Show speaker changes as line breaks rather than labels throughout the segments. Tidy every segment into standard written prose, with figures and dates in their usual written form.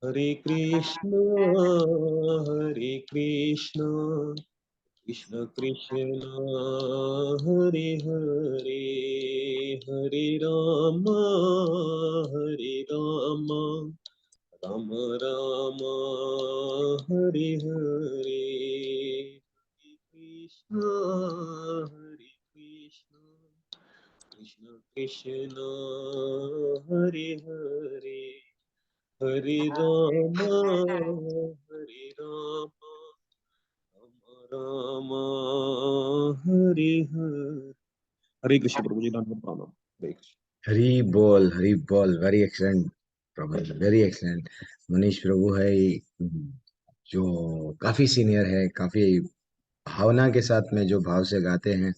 हरे कृष्ण हरे कृष्ण कृष्ण कृष्ण हरे हरे हरे राम हरे राम राम राम हरे हरे हरे कृष्ण कृष्ण कृष्ण हरे हरे हरे राम राम राम हरे हरे। हरे कृष्ण प्रभु जी, धन्यवाद प्रणाम। हरे कृष्ण।
हरी बोल, वेरी एक्सलेंट प्रभु, वेरी एक्सलेंट। मनीष प्रभु है जो काफी सीनियर है, काफी भावना के साथ में जो भाव से गाते हैं,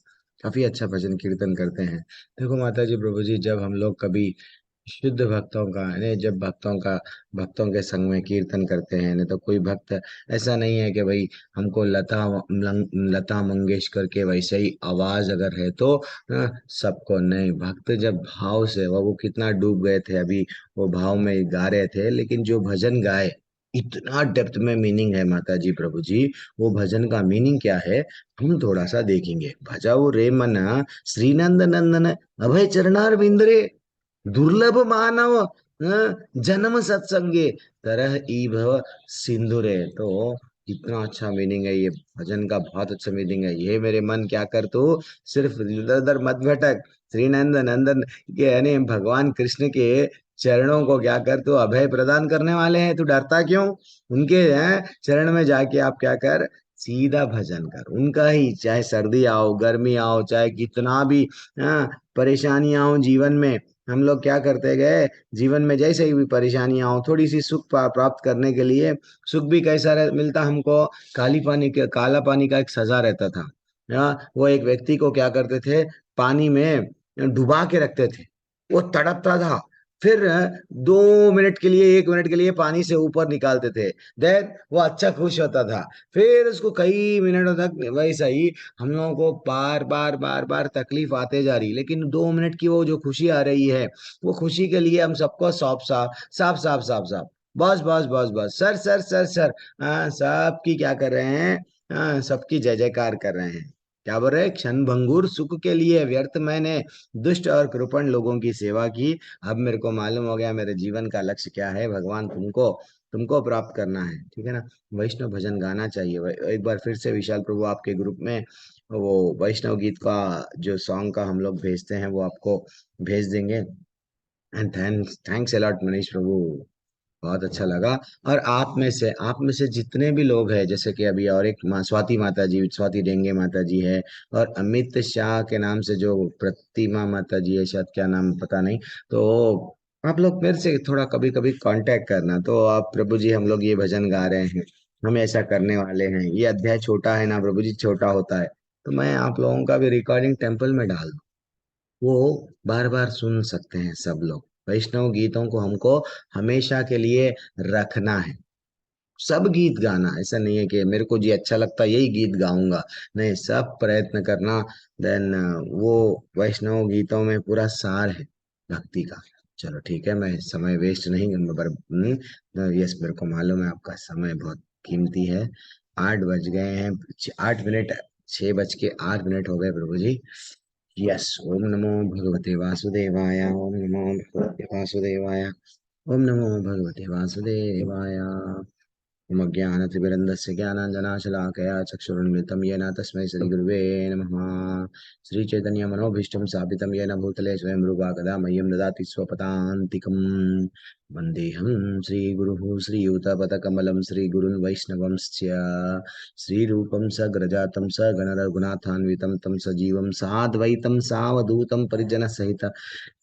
काफी अच्छा भजन कीर्तन करते हैं। देखो माता जी प्रभु जी, जब हम लोग कभी शुद्ध भक्तों का यानी जब भक्तों के संग में कीर्तन करते हैं, नहीं तो कोई भक्त ऐसा नहीं है कि भाई हमको लता मंगेशकर के वैसे ही आवाज अगर है तो सबको नहीं। भक्त जब भाव से वो कितना डूब गए थे अभी, वो भाव में गा रहे थे, लेकिन जो भजन गाए इतना डेप्थ में मीनिंग है माता जी प्रभु जी। वो भजन का मीनिंग क्या है, हम थोड़ा सा देखेंगे। भजाऊ रे मन श्रीनंद नंदन अभय चरणार बिंदरे दुर्लभ मानव जन्म सत्संगे तरह ई भव सिंधुरे। तो कितना अच्छा मीनिंग है ये भजन का, बहुत अच्छा मीनिंग है ये। मेरे मन क्या कर तू, सिर्फ इधर उधर मत भटक, श्रीनंद नंदन के यानी भगवान कृष्ण के चरणों को क्या कर, तू अभय प्रदान करने वाले हैं, तू डरता क्यों? उनके चरण में जाके आप क्या कर, सीधा भजन कर उनका ही। चाहे सर्दी आओ गर्मी आओ, चाहे कितना भी परेशानियां हो जीवन में, हम लोग क्या करते गए, जीवन में जैसे ही भी परेशानियां हो, थोड़ी सी सुख प्राप्त करने के लिए, सुख भी कैसा मिलता हमको, काला पानी का एक सजा रहता था। वो एक व्यक्ति को क्या करते थे, पानी में डुबा के रखते थे, वो तड़पता था, फिर 2 मिनट के लिए 1 मिनट के लिए पानी से ऊपर निकालते थे, देन वो अच्छा खुश होता था। फिर उसको कई मिनटों तक वैसा ही हम लोगों को बार बार बार बार तकलीफ आते जा रही, लेकिन 2 मिनट की वो जो खुशी आ रही है, वो खुशी के लिए हम सबको सौंप साफ साफ साफ साफ साफ बस बस बस बस सर सर सर सर सबकी क्या कर रहे हैं, सबकी जय जयकार कर रहे हैं। क्या बोल रहे हैं, क्षण भंगुर सुख के लिए व्यर्थ मैंने दुष्ट और कृपण लोगों की सेवा की। अब मेरे को मालूम हो गया मेरे जीवन का लक्ष्य क्या है, भगवान तुमको तुमको प्राप्त करना है, ठीक है ना। वैष्णव भजन गाना चाहिए। एक बार फिर से विशाल प्रभु आपके ग्रुप में वो वैष्णव गीत का जो सॉन्ग का हम लोग भेजते हैं वो आपको भेज देंगे। And thanks thanks a lot Manish Prabhu, बहुत अच्छा लगा। और आप में से जितने भी लोग हैं, जैसे कि अभी और एक स्वाति माता जी, स्वाति डेंगे माता जी है, और अमित शाह के नाम से जो प्रतिमा माता जी है, शायद क्या नाम पता नहीं। तो आप लोग मेरे से थोड़ा कभी कभी कांटेक्ट करना, तो आप प्रभु जी हम लोग ये भजन गा रहे हैं, हम ऐसा करने वाले हैं, ये अध्याय छोटा है ना प्रभु जी, छोटा होता है, तो मैं आप लोगों का भी रिकॉर्डिंग टेम्पल में डाल दूं, वो बार बार सुन सकते हैं सब लोग। वैष्णव गीतों को हमको हमेशा के लिए रखना है, सब गीत गाना, ऐसा नहीं है कि मेरे को जी अच्छा लगता है यही गीत गाऊंगा, नहीं, सब प्रयत्न करना। देन वो वैष्णव गीतों में पूरा सार है भक्ति का। चलो ठीक है, मैं समय वेस्ट नहीं करूंगा, पर यस, मेरे को मालूम है आपका समय बहुत कीमती है। 8 बज गए हैं, 8 मिनट, 6:08 हो गए प्रभु जी। यस, ओम नमो भगवते वासुदेवाय, ओम नमो भगवते वासुदेवाय, ओम नमो भगवते वासुदेवाय। ओम अज्ञानतिमिरन्दस्य ज्ञानाञ्जनाशलाकया चक्षुरुन्मिलितं येन तस्मै श्रीगुरुवे नमः। श्रीचैतन्यमनोभीष्टं स्थापितं येन भूतले स्वयं रूपा कदा मह्यं ददाति स्वपदान्तिकम्। वन्देऽहं श्रीगुरुः श्रीयुतपदकमलं श्रीगुरुन् वैष्णवंश्च श्रीरूपं सग्रजातं सगणरघुनाथान्वितं तं सजीवं साद्वैतं सावधूतं परिजनसहितं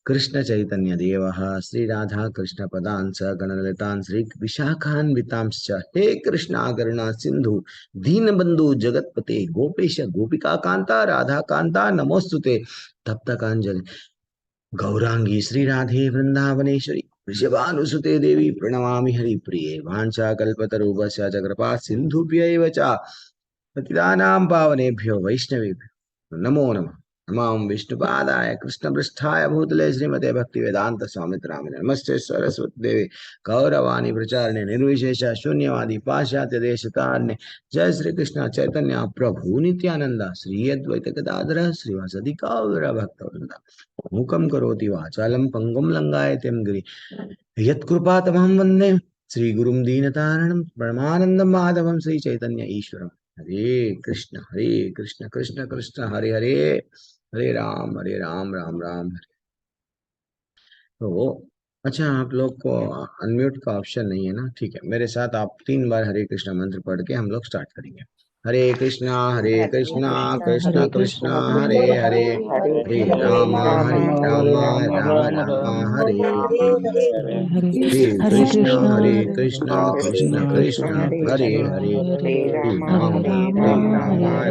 कृष्ण चैतन्य देव श्री राधा कृष्ण पदान् स गणललितान् श्री विशाखान्वितांश्च हे कृष्णा करुणा सिंधु दीनबंधु जगतपते गोपेश गोपिका कांता राधा कांता नमोस्तुते। तप्त कांजलि गौरांगी श्री राधे वृंदावनेश्वरी वृषभानुसुते देवी प्रणमामि हरिप्रिये। वाञ्छाकल्पतरुभ्यश्च च कृपा सिन्धुभ्यैव च पतितानां पावनेभ्यो वैष्णवेभ्यो नमो नमः। नमां विष्णुपादाय कृष्णपृष्ठाय भूतले श्रीमते भक्तिवेदांत स्वामित नामिने नमस्ते सरस्वती देवी गौरवाणी प्रचारिणे निर्विशेष शून्यवादी पाश्चात्य देशतारिणे जय श्री कृष्ण चैतन्य प्रभु नित्यानंद श्री अद्वैत गदाधर श्रीवासदि गौर भक्तवृंद मूकं करोति वाचालं पंगुं लंघयते गिरि यत्कृपातमहं वन्दे श्रीगुरुं दीनतारिणं परमानन्दं माधवं श्री चैतन्य ईश्वरम् हरे कृष्ण कृष्ण कृष्ण हरे हरे हरे राम राम राम हरे। तो अच्छा, आप लोग को अनम्यूट का ऑप्शन नहीं है ना? ठीक है, मेरे साथ आप 3 बार हरे कृष्णा मंत्र पढ़ के हम लोग स्टार्ट करेंगे। हरे कृष्णा कृष्णा
हरे
कृष्णा
कृष्णा
हरे हरे
हरे
हरे
हरे
राम
हरे राम
राम हरे
हरे
हरे।
हरे हरे
हरे
हरे कृष्णा
कृष्णा
कृष्णा
कृष्ण
कृष्णा
कृष्ण
हरे
हरे
हरे
हरे
हरे
हरे
राम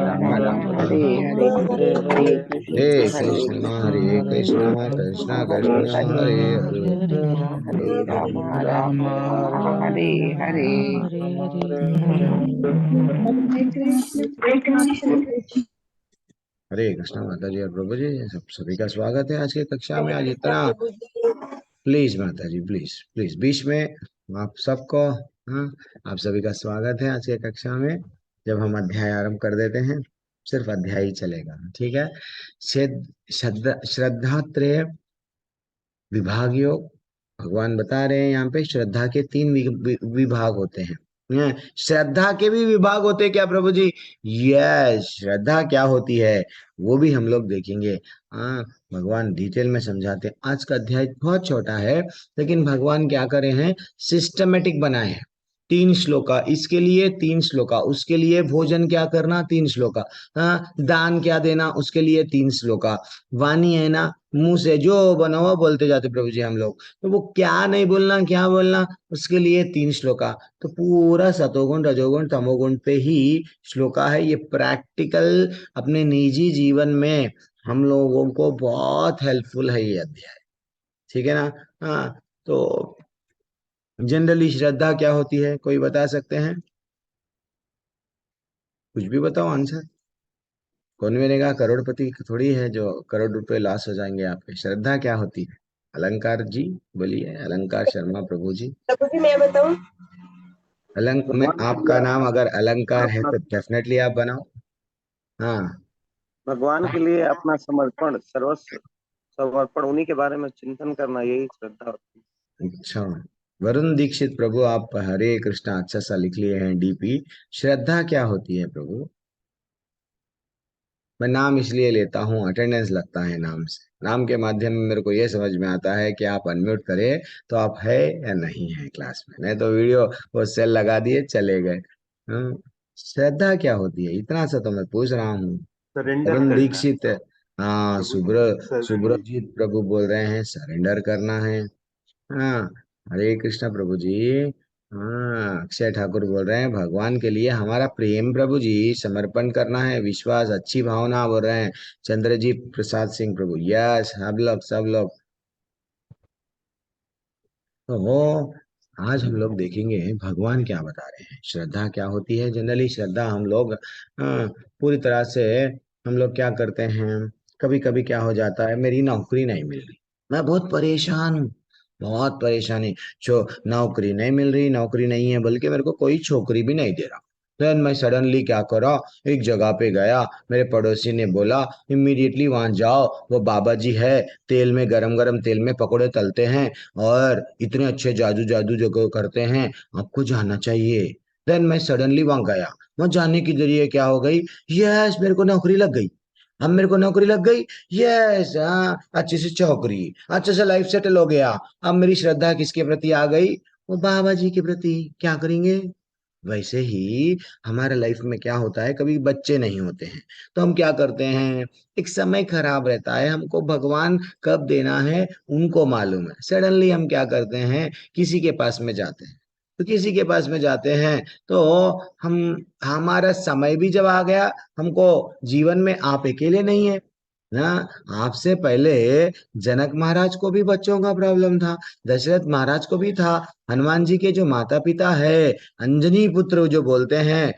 राम राम
हरे हरे हरे
हरे
कृष्णा
हरे कृष्णा कृष्ण कृष्ण
हरे
हरे
राम
हरे
हरे राम राम राम हरे हरे
हरे कृष्ण।
हरे कृष्णा माता जी और प्रभु जी, सभी का स्वागत है आज की कक्षा में। आज
कृष्णा
इतना
प्रभु जी।
प्लीज माता जी, प्लीज प्लीज बीच में आप सबको, हाँ, आप सभी का स्वागत है आज की कक्षा में। जब हम अध्याय आरंभ कर देते हैं, सिर्फ अध्याय ही चलेगा, ठीक है? श्रद्धा त्रय विभाग योग भगवान बता रहे हैं यहाँ पे, श्रद्धा के 3 विभाग होते हैं। श्रद्धा के भी विभाग होते हैं क्या प्रभु जी? यस, श्रद्धा क्या होती है वो भी हम लोग देखेंगे। हाँ, भगवान डिटेल में समझाते हैं। आज का अध्याय बहुत छोटा है, लेकिन भगवान क्या करे हैं, सिस्टमेटिक बनाए हैं। 3 श्लोका, इसके लिए 3 श्लोका, उसके लिए भोजन क्या करना 3 श्लोका, हाँ, दान क्या देना उसके लिए 3 श्लोका। वाणी है ना, मुंह से जो बना हुआ बोलते जाते प्रभु जी हम लोग, तो वो क्या नहीं बोलना क्या बोलना उसके लिए 3 श्लोका। तो पूरा सतोगुण रजोगुण तमोगुण पे ही श्लोका है। ये प्रैक्टिकल अपने निजी जीवन में हम लोगों को बहुत हेल्पफुल है ये अध्याय, ठीक है ना? हाँ, तो जनरली श्रद्धा क्या होती है, कोई बता सकते हैं? कुछ भी बताओ आंसर। कौन बनेगा करोड़पति थोड़ी है जो करोड़ रुपए लॉस हो जाएंगे आपके। श्रद्धा क्या होती है? अलंकार जी बोलिए, अलंकार शर्मा प्रभु जी।
प्रभु जी मैं बताऊं?
में
भगवान के
आपका
लिए
नाम अगर अलंकार है
अपना
तो डेफिनेटली आप बनाओ। हाँ,
भगवान के लिए अपना समर्पण, सर्वस्व समर्पण, उन्हीं के बारे में चिंतन करना, यही श्रद्धा होती है।
अच्छा। वरुण दीक्षित प्रभु, आप हरे कृष्णा अच्छा सा लिख लिए हैं डीपी। श्रद्धा क्या होती है प्रभु? मैं नाम इसलिए लेता हूँ, अटेंडेंस लगता है नाम से। नाम के माध्यम में मेरे को ये समझ में आता है कि आप अनम्यूट करें तो आप है या नहीं है क्लास में, नहीं तो वीडियो वो सेल लगा दिए चले गए। हाँ, श्रद्धा क्या होती है इतना सा तो मैं पूछ रहा हूँ।
सरेंडर
वरुण
करना
दीक्षित, हाँ,
प्रभु जी सर के लिए।
सुब्रजीत प्रभु बोल रहे हैं सरेंडर करना है। हाँ, हरे कृष्णा प्रभु जी। हाँ, अक्षय ठाकुर बोल रहे हैं भगवान के लिए हमारा प्रेम प्रभु जी समर्पण करना है, विश्वास अच्छी भावना बोल रहे हैं चंद्रजीत प्रसाद सिंह प्रभु। यस, सब लोग। तो वो आज हम लोग देखेंगे भगवान क्या बता रहे हैं, श्रद्धा क्या होती है। जनरली श्रद्धा हम लोग पूरी तरह से हम लोग क्या करते हैं, कभी कभी क्या हो जाता है, मेरी नौकरी नहीं मिल रही, मैं बहुत परेशान हूँ, बहुत परेशानी। नौकरी नहीं मिल रही, नौकरी नहीं है, बल्कि मेरे को कोई छोकरी भी नहीं दे रहा। देन मैं सडनली क्या करा, एक जगह पे गया, मेरे पड़ोसी ने बोला इमीडिएटली वहां जाओ, वो बाबा जी है, तेल में गरम गरम तेल में पकोड़े तलते हैं और इतने अच्छे जादू जादू जो करते हैं, आपको जाना चाहिए। देन मैं सडनली वहां गया, वहां जाने के जरिए क्या हो गई, यस मेरे को नौकरी लग गई। अब मेरे को नौकरी लग गई, यस, हाँ, अच्छी सी चौकरी, अच्छे से लाइफ सेटल हो गया। अब मेरी श्रद्धा किसके प्रति आ गई? वो बाबा जी के प्रति। क्या करेंगे? वैसे ही हमारे लाइफ में क्या होता है, कभी बच्चे नहीं होते हैं तो हम क्या करते हैं, एक समय खराब रहता है, हमको भगवान कब देना है उनको मालूम है। सडनली हम क्या करते हैं, किसी के पास में जाते हैं, तो किसी के पास में जाते हैं तो हम, हमारा समय भी जब आ गया, हमको जीवन में आप अकेले नहीं है, ना। आपसे पहले जनक महाराज को भी बच्चों का प्रॉब्लम था, दशरथ महाराज को भी था, हनुमान जी के जो माता पिता है, अंजनी पुत्र जो बोलते हैं,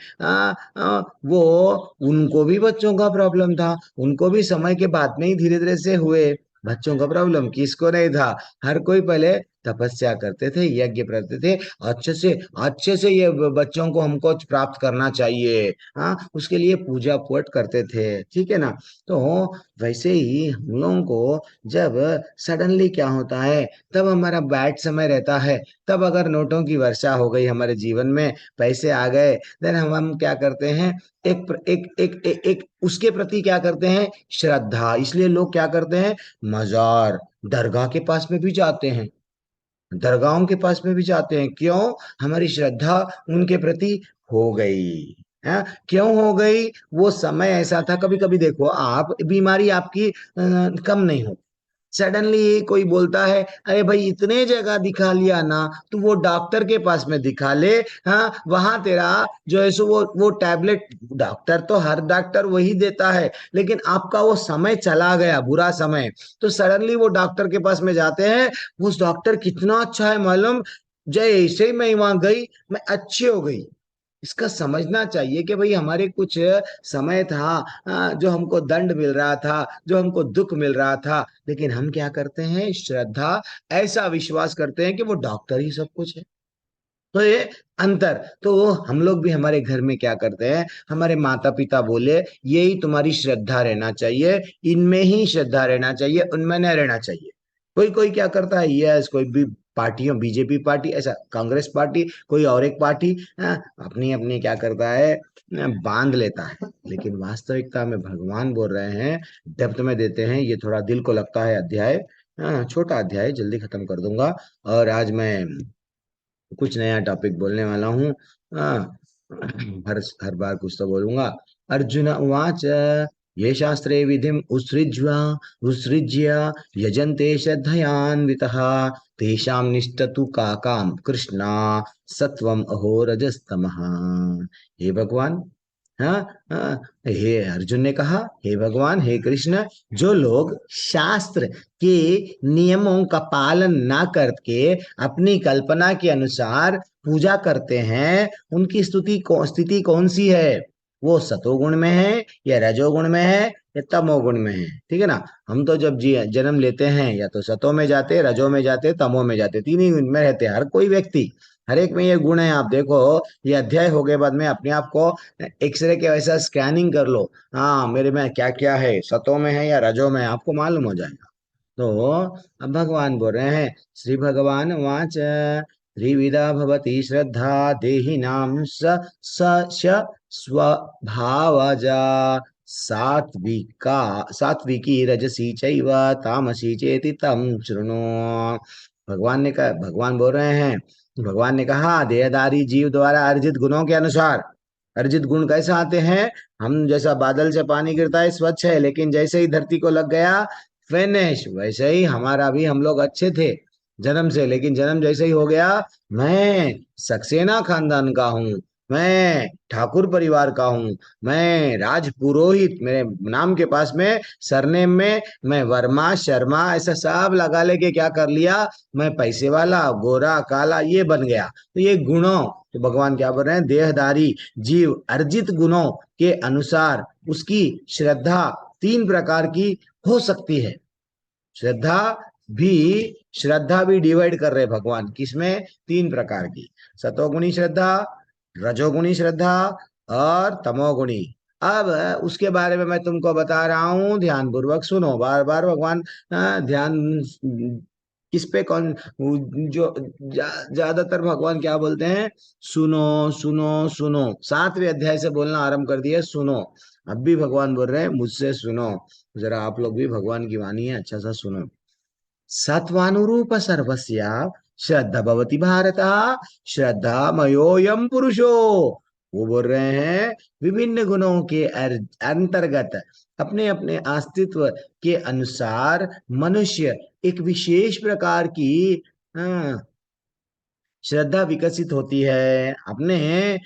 वो उनको भी बच्चों का प्रॉब्लम था, उनको भी समय के बाद में ही धीरे धीरे से हुए। बच्चों का प्रॉब्लम किसको नहीं था? हर कोई पहले तपस्या करते थे, यज्ञ करते थे, अच्छे से ये बच्चों को हमको प्राप्त करना चाहिए। हाँ, उसके लिए पूजा पाठ करते थे, ठीक है ना। तो वैसे ही हम लोगों को जब सडनली क्या होता है, तब हमारा बैड समय रहता है, तब अगर नोटों की वर्षा हो गई हमारे जीवन में, पैसे आ गए, देन हम क्या करते हैं, एक उसके प्रति क्या करते हैं, श्रद्धा। इसलिए लोग क्या करते हैं, मजार, दरगाह के पास में भी जाते हैं, दरगाहों के पास में भी जाते हैं। क्यों? हमारी श्रद्धा उनके प्रति हो गई है। क्यों हो गई? वो समय ऐसा था, कभी कभी देखो आप, बीमारी आपकी कम नहीं हो, सडनली कोई बोलता है अरे भाई इतने जगह दिखा लिया ना, तो वो डॉक्टर के पास में दिखा ले। हाँ, वहां तेरा जो है सो वो टैबलेट, डॉक्टर तो हर डॉक्टर वही देता है, लेकिन आपका वो समय चला गया, बुरा समय, तो सडनली वो डॉक्टर के पास में जाते हैं। उस डॉक्टर कितना अच्छा है मालूम, जय ऐसे ही मैं वहां गई, मैं अच्छी हो गई। इसका समझना चाहिए कि भाई हमारे कुछ समय था, जो हमको दंड मिल रहा था, जो हमको दुख मिल रहा था, लेकिन हम क्या करते हैं, श्रद्धा, ऐसा विश्वास करते हैं कि वो डॉक्टर ही सब कुछ है। तो ये अंतर, तो हम लोग भी हमारे घर में क्या करते हैं, हमारे माता पिता बोले यही तुम्हारी श्रद्धा रहना चाहिए, इनमें ही श्रद्धा रहना चाहिए, उनमें नहीं रहना चाहिए। कोई कोई क्या करता है, यस, कोई भी पार्टियों, बीजेपी पार्टी, ऐसा कांग्रेस पार्टी, कोई और एक पार्टी, अपनी अपनी क्या करता है, बांध लेता है। लेकिन वास्तविकता में भगवान बोल रहे हैं, डेप्थ में देते हैं, ये थोड़ा दिल को लगता है अध्याय, छोटा अध्याय, जल्दी खत्म कर दूंगा। और आज मैं कुछ नया टॉपिक बोलने वाला हूँ। हाँ, हर हर बार कुछ तो बोलूंगा। अर्जुन उवाच, ये शास्त्रे विधिम उत्सृज्य यजन्ते श्रद्धयान्वितः तेषां निष्ठतु का काम कृष्णा सत्वम अहो रजस्तमः। हे भगवान, हाँ, हाँ, हे अर्जुन ने कहा, हे भगवान, हे कृष्ण, जो लोग शास्त्र के नियमों का पालन ना करके अपनी कल्पना के अनुसार पूजा करते हैं, उनकी स्थिति कौन सी है? वो सतोगुण में है या रजोगुण में है या तमोगुण में है? ठीक है ना। हम तो जब जन्म लेते हैं, या तो सतो में जाते, रजो में जाते, तमो में जाते, तीन ही में रहते हैं हर कोई व्यक्ति। हर एक में ये गुण है। आप देखो, ये अध्याय हो गए बाद में अपने आप को एक्सरे के वैसा स्कैनिंग कर लो, हाँ मेरे में क्या क्या है, सतो में है या रजो में है, आपको मालूम हो जाएगा। तो अब भगवान बोल रहे हैं, श्री भगवान वाच, त्रिविधा भवती श्रद्धा देहिनां स श स्वभावजा, सात्विका सात्विकी रजसी चैव तामसी चेति तम शृणु। भगवान बोल रहे हैं, भगवान ने कहा, देहधारी जीव द्वारा अर्जित गुणों के अनुसार, अर्जित गुण कैसे आते हैं, हम जैसा बादल से पानी गिरता है स्वच्छ है, लेकिन जैसे ही धरती को लग गया फिनिश, वैसे ही हमारा भी, हम लोग अच्छे थे जन्म से, लेकिन जन्म जैसे ही हो गया, मैं सक्सेना खानदान का हूँ, मैं ठाकुर परिवार का हूँ, मैं राजपुरोहित, मेरे नाम के पास में सरनेम में मैं वर्मा शर्मा ऐसा सब लगा लेके क्या कर लिया, मैं पैसे वाला, गोरा काला ये बन गया। तो ये गुणों, तो भगवान क्या बोल रहे हैं, देहधारी जीव अर्जित गुणों के अनुसार उसकी श्रद्धा तीन प्रकार की हो सकती है। श्रद्धा भी श्रद्धा भी डिवाइड कर रहे भगवान, किसमें, तीन प्रकार की, सतोगुणी श्रद्धा, रजोगुणी श्रद्धा और तमोगुणी। अब उसके बारे में मैं तुमको बता रहा हूं, ध्यान पूर्वक सुनो। बार बार भगवान ध्यान किस पे, कौन, जो ज्यादातर भगवान क्या बोलते हैं, सुनो सुनो सुनो। सातवें अध्याय से बोलना आरंभ कर दिया, सुनो। अब भी भगवान बोल रहे हैं, मुझसे सुनो, जरा आप लोग भी भगवान की वाणी है, अच्छा सा सुनो। सत्वानुरूप सर्वस्य श्रद्धा भवति भारत, श्रद्धा मयोयम पुरुषो। वो बोल रहे हैं, विभिन्न गुणों के अंतर्गत अपने अपने अस्तित्व के अनुसार मनुष्य एक विशेष प्रकार की, हाँ, श्रद्धा विकसित होती है, अपने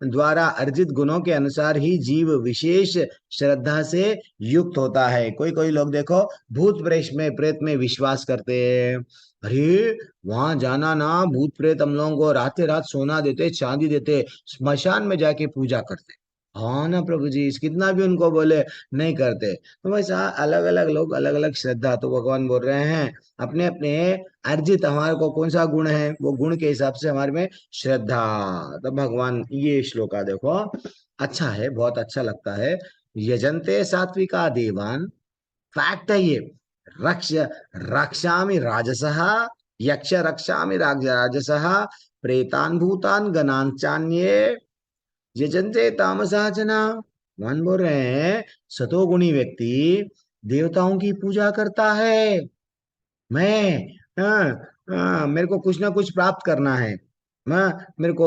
द्वारा अर्जित गुणों के अनुसार ही जीव विशेष श्रद्धा से युक्त होता है। कोई कोई लोग देखो भूत प्रेत में विश्वास करते हैं। अरे वहां जाना ना, भूत प्रेत हम लोगों को रात रात सोना देते, चांदी देते, स्मशान में जाके पूजा करते। हाँ ना प्रभु जी, कितना भी उनको बोले नहीं करते। तो वैसा अलग अलग लोग अलग अलग श्रद्धा, तो भगवान बोल रहे हैं अपने अपने अर्जित हमारे को कौन सा गुण है, वो गुण के हिसाब से हमारे में श्रद्धा। तो भगवान ये श्लोका देखो अच्छा है, बहुत अच्छा लगता है। यजन्ते सात्विका देवान, फैक्ट है ये। रक्ष रक्षामि राजसः, यक्ष रक्षामि राजसः, प्रेतान भूतान गणान चान्ये यजन्ते तामसा जना। भगवान बोल रहे हैं सतोगुणी व्यक्ति देवताओं की पूजा करता है। मैं मेरे को कुछ ना कुछ प्राप्त करना है। मेरे को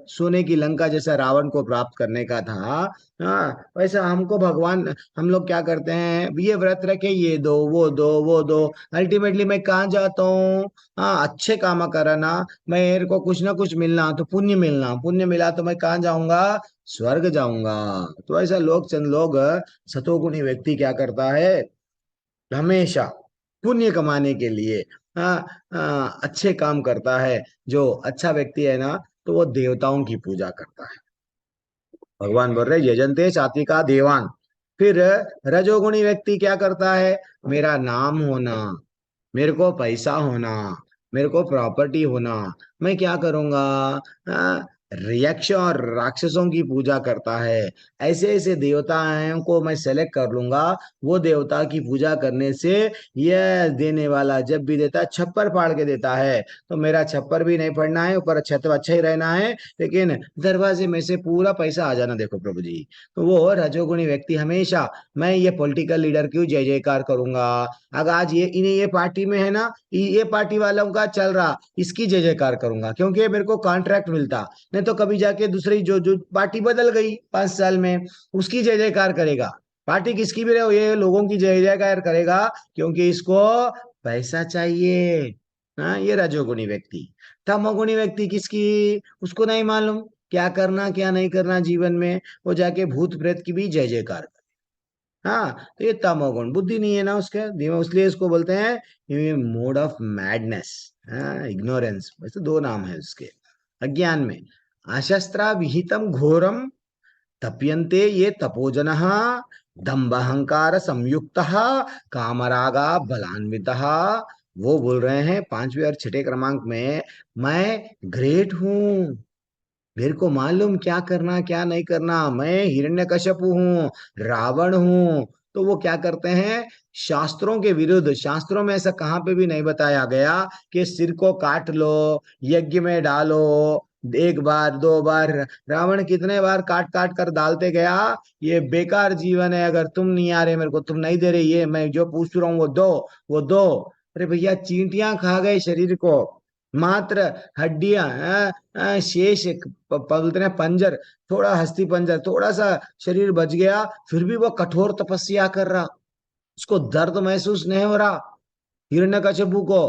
सोने की लंका जैसा रावण को प्राप्त करने का था। वैसा हमको भगवान, हम लोग क्या करते हैं, ये व्रत रखे, ये दो वो दो वो दो, अल्टीमेटली मैं कहाँ जाता हूँ। हाँ, अच्छे काम करना, मेरे को कुछ ना कुछ मिलना, तो पुण्य मिलना, पुण्य मिला तो मैं कहाँ जाऊंगा, स्वर्ग जाऊंगा। तो ऐसा लोग, चंद लोग, सतोगुणी व्यक्ति क्या करता है, हमेशा पुण्य कमाने के लिए अच्छे काम करता है। जो अच्छा व्यक्ति है ना, तो वो देवताओं की पूजा करता है। भगवान बोल रहे यजन्ते सात्विका देवान। फिर रजोगुणी व्यक्ति क्या करता है, मेरा नाम होना, मेरे को पैसा होना, मेरे को प्रॉपर्टी होना, मैं क्या करूंगा, यक्ष और राक्षसों की पूजा करता है। ऐसे ऐसे देवताओं को मैं सेलेक्ट कर लूंगा। वो देवता की पूजा करने से यह देने वाला जब भी देता है छप्पर फाड़ के देता है। तो मेरा छप्पर भी नहीं पड़ना है, ऊपर छत अच्छा ही रहना है, लेकिन दरवाजे में से पूरा पैसा आ जाना। देखो प्रभु जी, तो वो रजोगुणी व्यक्ति हमेशा, मैं ये पॉलिटिकल लीडर की जय जयकार करूंगा। अगर आज ये इन्हें ये पार्टी में है ना, ये पार्टी वालों का चल रहा, इसकी जय जयकार करूंगा, क्योंकि मेरे को कॉन्ट्रैक्ट मिलता। नहीं तो कभी जाके दूसरी जो जो पार्टी बदल गई 5 साल में, उसकी जय जयकार करेगा। पार्टी किसकी भी रहे, ये लोगों की जय जयकार करेगा, क्योंकि इसको पैसा चाहिए। हाँ, ये रजोगुणी व्यक्ति। तमोगुणी व्यक्ति किसकी, उसको नहीं मालूम क्या करना क्या नहीं करना जीवन में, वो जाके भूत प्रेत की भी जय जयकार। हाँ, तो ये तमोगुण, बुद्धि नहीं है ना उसके दिमाग, इसलिए इसको बोलते हैं ये मोड ऑफ मैडनेस, इग्नोरेंस। वैसे दो नाम है उसके, अज्ञान में। अशस्त्रा विहितम घोरम तप्यन्ते ये तपोजनः, दंभहंकार संयुक्त, कामरागा बलान्वितः। वो बोल रहे हैं 5वें और 6ठे क्रमांक में, मैं ग्रेट हूँ, मेरे को मालूम क्या करना क्या नहीं करना, मैं हिरण्यकश्यपु हूँ, रावण हूँ। तो वो क्या करते हैं, शास्त्रों के विरुद्ध, शास्त्रों में ऐसा कहाँ पे भी नहीं बताया गया कि सिर को काट लो, यज्ञ में डालो, 1 बार 2 बार। रावण कितने बार काट काट कर डालते गया। ये बेकार जीवन है, अगर तुम नहीं आ रहे मेरे को, तुम नहीं दे रहे, ये मैं जो पूछ रहा हूँ वो दो, वो दो। अरे भैया, चींटियां खा गए शरीर को, मात्र हड्डियां, शेष बोलते हैं पंजर, थोड़ा अस्थि पंजर, थोड़ा सा शरीर बच गया, फिर भी वो कठोर तपस्या कर रहा, उसको दर्द महसूस नहीं हो रहा। हिरण्यकशिपु को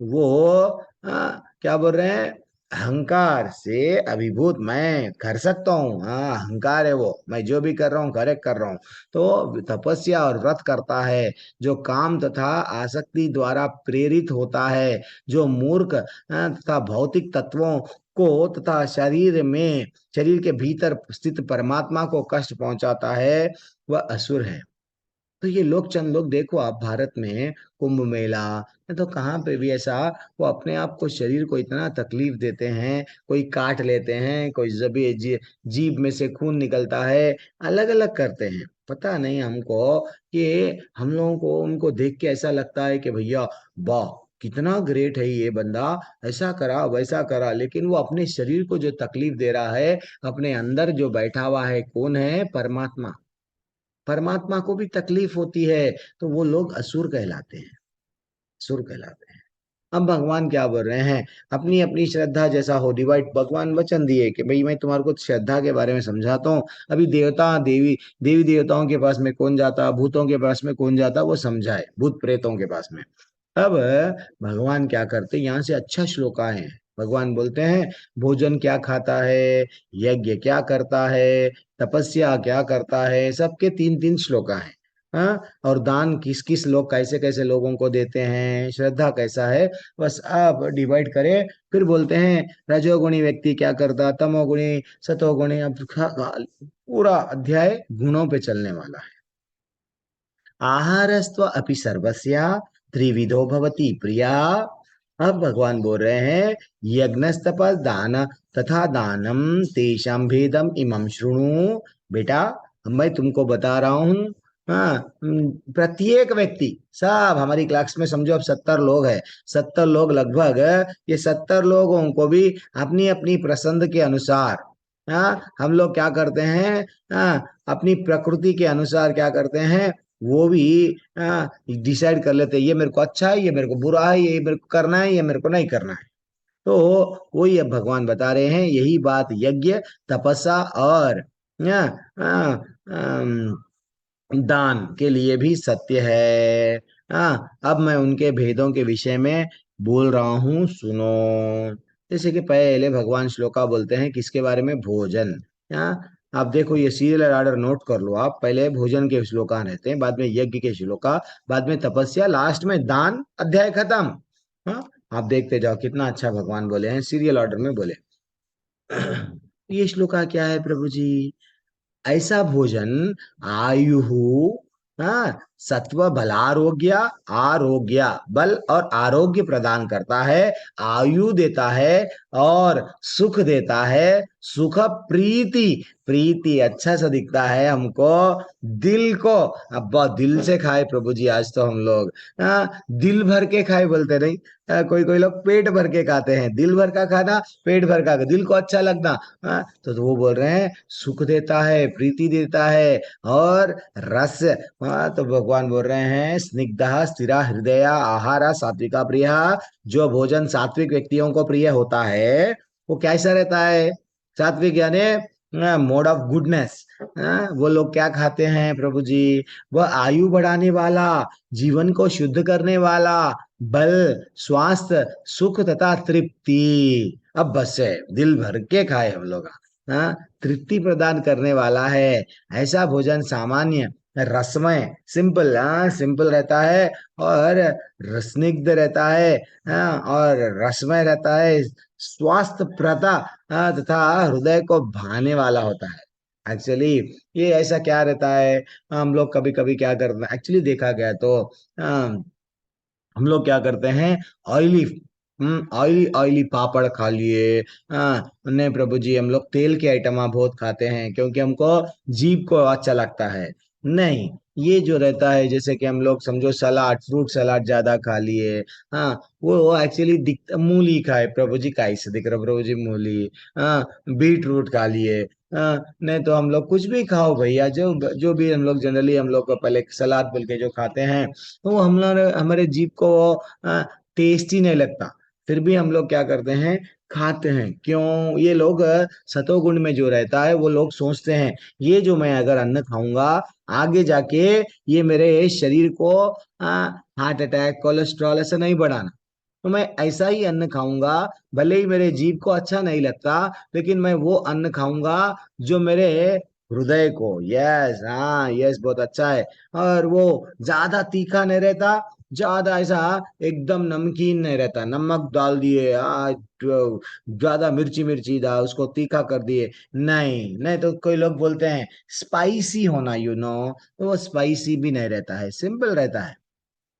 वो क्या बोल रहे हैं, अहंकार से अभिभूत, मैं कर सकता हूँ, हाँ अहंकार है वो, मैं जो भी कर रहा हूँ करेक्ट कर रहा हूँ। तो तपस्या और व्रत करता है जो काम तथा आसक्ति द्वारा प्रेरित होता है, जो मूर्ख तथा भौतिक तत्वों को तथा शरीर के भीतर स्थित परमात्मा को कष्ट पहुंचाता है, वह असुर है। तो ये लोग, चंद लोग देखो आप, भारत में कुंभ मेला, तो कहाँ पे भी ऐसा, वो अपने आप को, शरीर को इतना तकलीफ देते हैं, कोई काट लेते हैं, कोई जीभ में से खून निकलता है, अलग अलग करते हैं। पता नहीं हमको कि हम लोगों को उनको देख के ऐसा लगता है कि भैया वाह कितना ग्रेट है ये बंदा, ऐसा करा वैसा करा, लेकिन वो अपने शरीर को जो तकलीफ दे रहा है, अपने अंदर जो बैठा हुआ है कौन है, परमात्मा। परमात्मा को भी तकलीफ होती है, तो वो लोग असुर कहलाते हैं, असुर कहलाते हैं। अब भगवान क्या बोल रहे हैं, अपनी अपनी श्रद्धा जैसा हो डिवाइड। भगवान वचन दिए कि भाई मैं तुम्हारे को श्रद्धा के बारे में समझाता हूँ। अभी देवता देवी देवताओं के पास में कौन जाता, भूतों के पास में कौन जाता, वो समझाए, भूत प्रेतों के पास में। अब भगवान क्या करते, यहाँ से अच्छा श्लोक है, भगवान बोलते हैं भोजन क्या खाता है, यज्ञ क्या करता है, तपस्या क्या करता है, सबके तीन तीन श्लोक हैं। हाँ, और दान किस किस लोग कैसे कैसे लोगों को देते हैं, श्रद्धा कैसा है, बस आप डिवाइड करें। फिर बोलते हैं रजोगुणी व्यक्ति क्या करता, तमोगुणी, सतोगुणी। अब पूरा अध्याय गुणों पे चलने वाला है। आहारस्त्व अपि सर्वस्य त्रिविधो भवति प्रिया। अब भगवान बोल रहे हैं यज्ञस्तपस दान तथा दानम तेषां भेदम इमं शृणु। बेटा मैं तुमको बता रहा हूँ। हाँ, प्रत्येक व्यक्ति, सब हमारी क्लास में समझो अब 70 लोग हैं, 70 लोग लगभग, ये 70 लोगों को भी अपनी अपनी पसंद के अनुसार, हाँ, हम लोग क्या करते हैं, हाँ, अपनी प्रकृति के अनुसार क्या करते हैं, वो भी डिसाइड कर लेते हैं ये मेरे को अच्छा है, ये मेरे को बुरा है, ये मेरे को करना है, ये मेरे को नहीं करना है। तो वही अब भगवान बता रहे हैं यही बात यज्ञ, तपस्या और आ, आ, अम, दान के लिए भी सत्य है। अब मैं उनके भेदों के विषय में बोल रहा हूँ, सुनो। जैसे कि पहले भगवान श्लोका बोलते हैं किसके बारे में, भोजन। आप देखो ये सीरियल ऑर्डर नोट कर लो आप, पहले भोजन के श्लोका रहते हैं, बाद में यज्ञ के श्लोका, बाद में तपस्या, लास्ट में दान, अध्याय खत्म। हाँ, आप देखते जाओ कितना अच्छा भगवान बोले हैं, सीरियल ऑर्डर में बोले। ये श्लोका क्या है प्रभु जी, ऐसा भोजन आयु, हाँ, सत्व बलारोग्य, आरोग्य बल और आरोग्य प्रदान करता है, आयु देता है और सुख देता है। सुख प्रीति, प्रीति अच्छा सा दिखता है हमको, दिल को। अब बहुत दिल से खाए प्रभु जी आज तो हम लोग, दिल भर के खाए बोलते नहीं। कोई कोई लोग पेट भर के खाते हैं, दिल भर का खाना, पेट भर का, दिल को अच्छा लगना। तो वो बोल रहे हैं सुख देता है, प्रीति देता है और रस। तो भगवान बोल रहे हैं स्निग्धा स्थिरा हृदया आहारा सात्विका प्रिय। जो भोजन सात्विक व्यक्तियों को प्रिय होता है वो कैसा रहता है, सात्विक यानी मोड ऑफ गुडनेस। वो लोग क्या खाते हैं प्रभु जी, वह आयु बढ़ाने वाला, जीवन को शुद्ध करने वाला, बल, स्वास्थ्य, सुख तथा तृप्ति। अब बस है, दिल भर के खाए हम लोग, तृप्ति प्रदान करने वाला है। ऐसा भोजन सामान्य, रसमय, सिंपल, सिंपल रहता है और रसनिग्ध रहता है, और रसमय रहता है, स्वास्थ्य प्रदा तथा हृदय को भाने वाला होता है। एक्चुअली ये ऐसा क्या रहता है, हम लोग कभी कभी क्या करते हैं, एक्चुअली देखा गया तो हम लोग क्या करते हैं, ऑयली, ऑयली ऑयली पापड़ खा लिए। नहीं प्रभु जी, हम लोग तेल के आइटम बहुत खाते हैं क्योंकि हमको जीभ को अच्छा लगता है। नहीं, ये जो रहता है जैसे कि हम लोग समझो सलाद, फ्रूट सलाद ज्यादा खा लिए, हाँ, वो एक्चुअली दिख, मूली खाए प्रभु जी, कैसे दिख रहा प्रभु जी मूली, हाँ, बीट रूट खा लिए। नहीं तो हम लोग कुछ भी खाओ भैया, जो जो भी हम लोग जनरली हम लोग को पहले सलाद बोल के जो खाते हैं, तो वो हम लोग हमारे जीभ को टेस्ट ही नहीं लगता, फिर भी हम लोग क्या करते हैं, खाते हैं। क्यों, ये लोग सतोगुण में जो रहता है वो लोग सोचते हैं ये जो मैं अगर अन्न खाऊंगा आगे जाके ये मेरे शरीर को हार्ट अटैक, कोलेस्ट्रॉल ऐसा नहीं बढ़ाना, तो मैं ऐसा ही अन्न खाऊंगा, भले ही मेरे जीभ को अच्छा नहीं लगता, लेकिन मैं वो अन्न खाऊंगा जो मेरे हृदय को, यस, हाँ यस, बहुत अच्छा है। और वो ज्यादा तीखा नहीं रहता, ज्यादा ऐसा एकदम नमकीन नहीं रहता, नमक डाल दिए, ज्यादा मिर्ची मिर्ची डाल उसको तीखा कर दिए, नहीं नहीं। तो कोई लोग बोलते हैं स्पाइसी होना, तो वो स्पाइसी भी नहीं रहता है, सिंपल रहता है,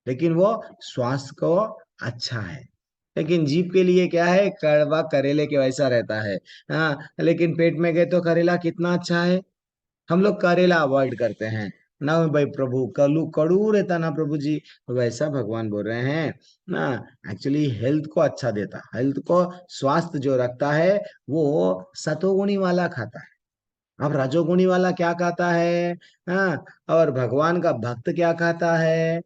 लेकिन वो स्वास्थ्य को अच्छा है। लेकिन जीभ के लिए क्या है, कड़वा करेले के वैसा रहता है। लेकिन पेट में गए तो करेला कितना अच्छा है, हम लोग करेला अवॉइड करते हैं ना भाई प्रभु, कलू कड़ू रहता ना प्रभु जी। तो वैसा भगवान बोल रहे हैं ना, एक्चुअली हेल्थ को अच्छा देता, हेल्थ को, स्वास्थ्य जो रखता है वो सतोगुणी वाला खाता है। अब रजोगुणी वाला क्या खाता है, और भगवान का भक्त क्या खाता है,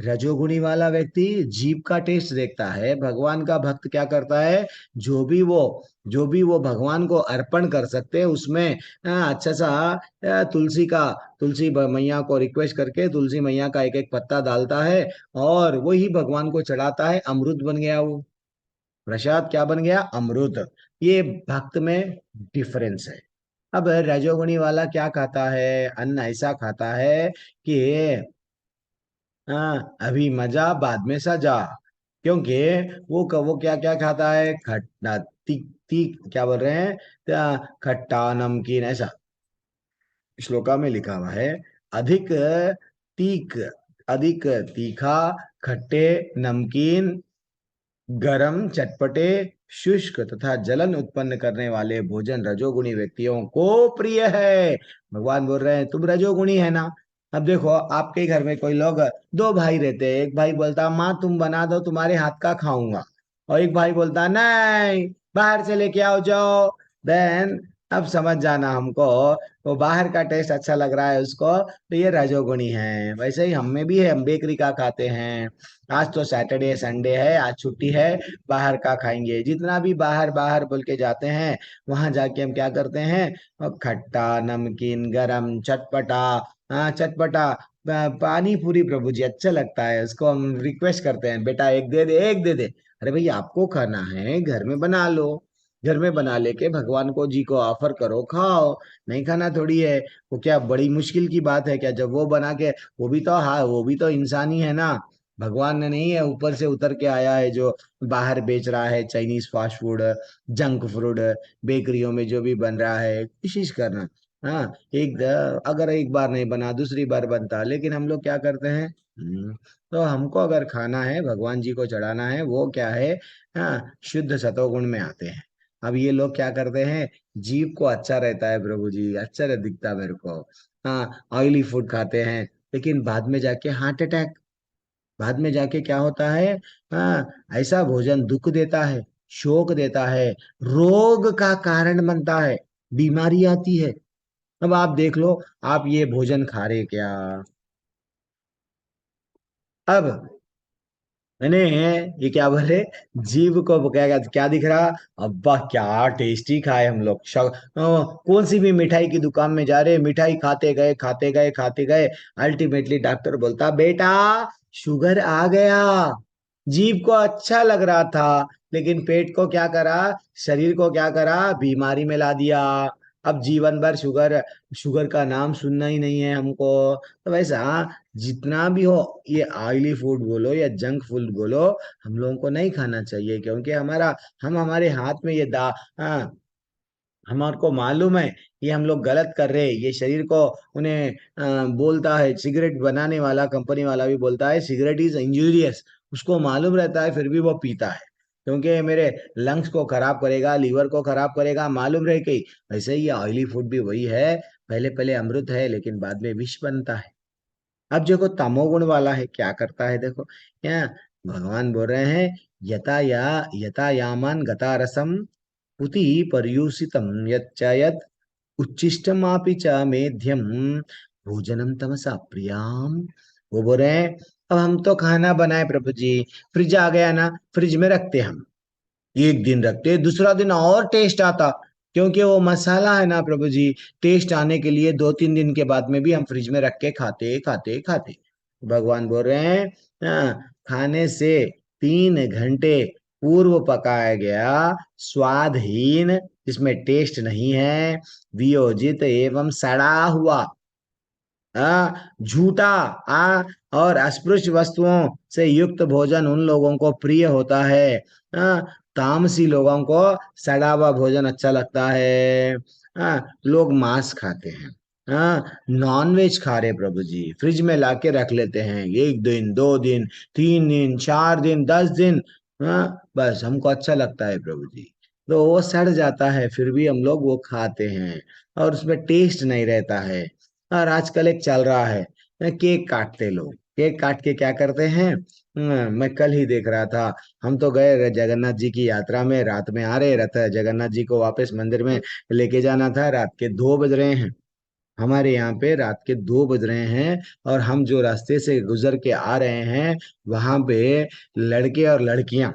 रजोगुणी वाला व्यक्ति जीभ का टेस्ट देखता है, भगवान का भक्त क्या करता है, जो भी वो भगवान को अर्पण कर सकते हैं उसमें अच्छा सा तुलसी मैया को रिक्वेस्ट करके तुलसी मैया का एक एक पत्ता डालता है और वही भगवान को चढ़ाता है, अमृत बन गया वो। प्रसाद क्या बन गया? अमृत। ये भक्त में डिफरेंस है। अब रजोगुणी वाला क्या खाता है? अन्न ऐसा खाता है कि हाँ, अभी मजा बाद में सजा। क्योंकि वो क्या क्या खाता है? खट्टा, तीख तीख क्या बोल रहे हैं? खट्टा नमकीन ऐसा श्लोका में लिखा हुआ है। अधिक तीख, अधिक तीखा, खट्टे, नमकीन, गरम, चटपटे, शुष्क तथा जलन उत्पन्न करने वाले भोजन रजोगुणी व्यक्तियों को प्रिय है। भगवान बोल रहे हैं तुम रजोगुणी है ना। अब देखो आपके घर में कोई लोग, दो भाई रहते हैं। एक भाई बोलता माँ तुम बना दो, तुम्हारे हाथ का खाऊंगा। और एक भाई बोलता नहीं, बाहर से लेके आओ जाओ। देन अब समझ जाना हमको, वो बाहर का टेस्ट अच्छा लग रहा है उसको, तो ये रजोगुणी है। वैसे ही हम में भी है, हम बेकरी का खाते हैं। आज तो सैटरडे संडे है, आज छुट्टी है, बाहर का खाएंगे। जितना भी बाहर बाहर बोल के जाते हैं, वहां जाके हम क्या करते हैं? खट्टा, नमकीन, गरम, चटपटा। हाँ चटपटा, पानी पूरी प्रभु जी अच्छा लगता है, उसको हम रिक्वेस्ट करते हैं बेटा एक दे दे, एक दे दे। अरे भाई आपको खाना है घर में बना लो, घर में बना लेके भगवान को जी को ऑफर करो, खाओ। नहीं खाना थोड़ी है। वो क्या बड़ी मुश्किल की बात है क्या? जब वो बना के, वो भी तो, हाँ वो भी तो इंसान ही है ना। भगवान ने नहीं है ऊपर से उतर के आया है जो बाहर बेच रहा है Chinese fast food, junk food, बेकरियों में जो भी बन रहा है। कोशिश करना। हाँ अगर एक बार नहीं बना दूसरी बार बनता, लेकिन हम लोग क्या करते हैं? तो हमको अगर खाना है, भगवान जी को चढ़ाना है, वो क्या है? हाँ शुद्ध सतोगुण में आते हैं। अब ये लोग क्या करते हैं? जीव को अच्छा रहता है प्रभु जी, अच्छा दिखता मेरे को। हाँ ऑयली फूड खाते हैं, लेकिन बाद में जाके हार्ट अटैक, बाद में जाके क्या होता है? हाँ ऐसा भोजन दुख देता है, शोक देता है, रोग का कारण बनता है, बीमारी आती है। अब आप देख लो, आप ये भोजन खा रहे क्या? अब मैंने ये क्या बोले, जीव को क्या क्या दिख रहा? अब्बा क्या टेस्टी खाए हम लोग। कौन सी भी मिठाई की दुकान में जा रहे, मिठाई खाते गए खाते गए खाते गए, अल्टीमेटली डॉक्टर बोलता बेटा शुगर आ गया। जीव को अच्छा लग रहा था, लेकिन पेट को क्या करा, शरीर को क्या करा, बीमारी में ला दिया। अब जीवन भर शुगर, शुगर का नाम सुनना ही नहीं है हमको। तो वैसा जितना भी हो, ये ऑयली फूड बोलो या जंक फूड बोलो, हम लोगों को नहीं खाना चाहिए। क्योंकि हम हमारे हाथ में ये हाँ, हमारे को मालूम है ये हम लोग गलत कर रहे हैं। ये शरीर को उन्हें बोलता है, सिगरेट बनाने वाला कंपनी वाला भी बोलता है सिगरेट इज इंजूरियस। उसको मालूम रहता है फिर भी वो पीता है, क्योंकि मेरे लंग्स को खराब करेगा, लीवर को खराब करेगा, मालूम रहे कि। वैसे ही ये ऑयली फूड भी वही है, पहले पहले अमृत है लेकिन बाद में विष बनता है। अब देखो तमोगुण वाला है क्या करता है, देखो क्या भगवान बोल रहे हैं। यथा यामान गता रसम उति पर्यूषितम यच्च यत् उच्छिष्टमापि च मेध्यम भोजनम तमसा प्रियाम। वो बोल रहे हैं अब हम तो खाना बनाए प्रभु जी, फ्रिज आ गया ना, फ्रिज में रखते हम। एक दिन रखते, दूसरा दिन और टेस्ट आता, क्योंकि वो मसाला है ना प्रभु जी। टेस्ट आने के लिए 2-3 दिन के बाद में भी हम फ्रिज में रख के खाते खाते खाते। भगवान बोल रहे हैं खाने से 3 घंटे पूर्व पकाया गया स्वादहीन, जिसमें टेस्ट नहीं है, वियोजित एवं सड़ा हुआ, झूठा और अस्पृश्य वस्तुओं से युक्त भोजन उन लोगों को प्रिय होता है। आ, तामसी लोगों को सड़ा हुआ भोजन अच्छा लगता है। लोग मांस खाते हैं, नॉन वेज खा रहे प्रभु जी, फ्रिज में लाके रख लेते हैं 1 दिन 2 दिन 3 दिन 4 दिन 10 दिन। बस हमको अच्छा लगता है प्रभु जी, तो वो सड़ जाता है फिर भी हम लोग वो खाते हैं, और उसमें टेस्ट नहीं रहता है। और आजकल एक चल रहा है, केक काटते लोग, केक काट के क्या करते हैं? मैं कल ही देख रहा था, हम तो गए जगन्नाथ जी की यात्रा में, रात में आ रहे रथ जगन्नाथ जी को वापस मंदिर में लेके जाना था, रात के 2 बज रहे हैं। हमारे यहाँ पे रात के 2 बज रहे हैं, और हम जो रास्ते से गुजर के आ रहे हैं, वहां पे लड़के और लड़कियां,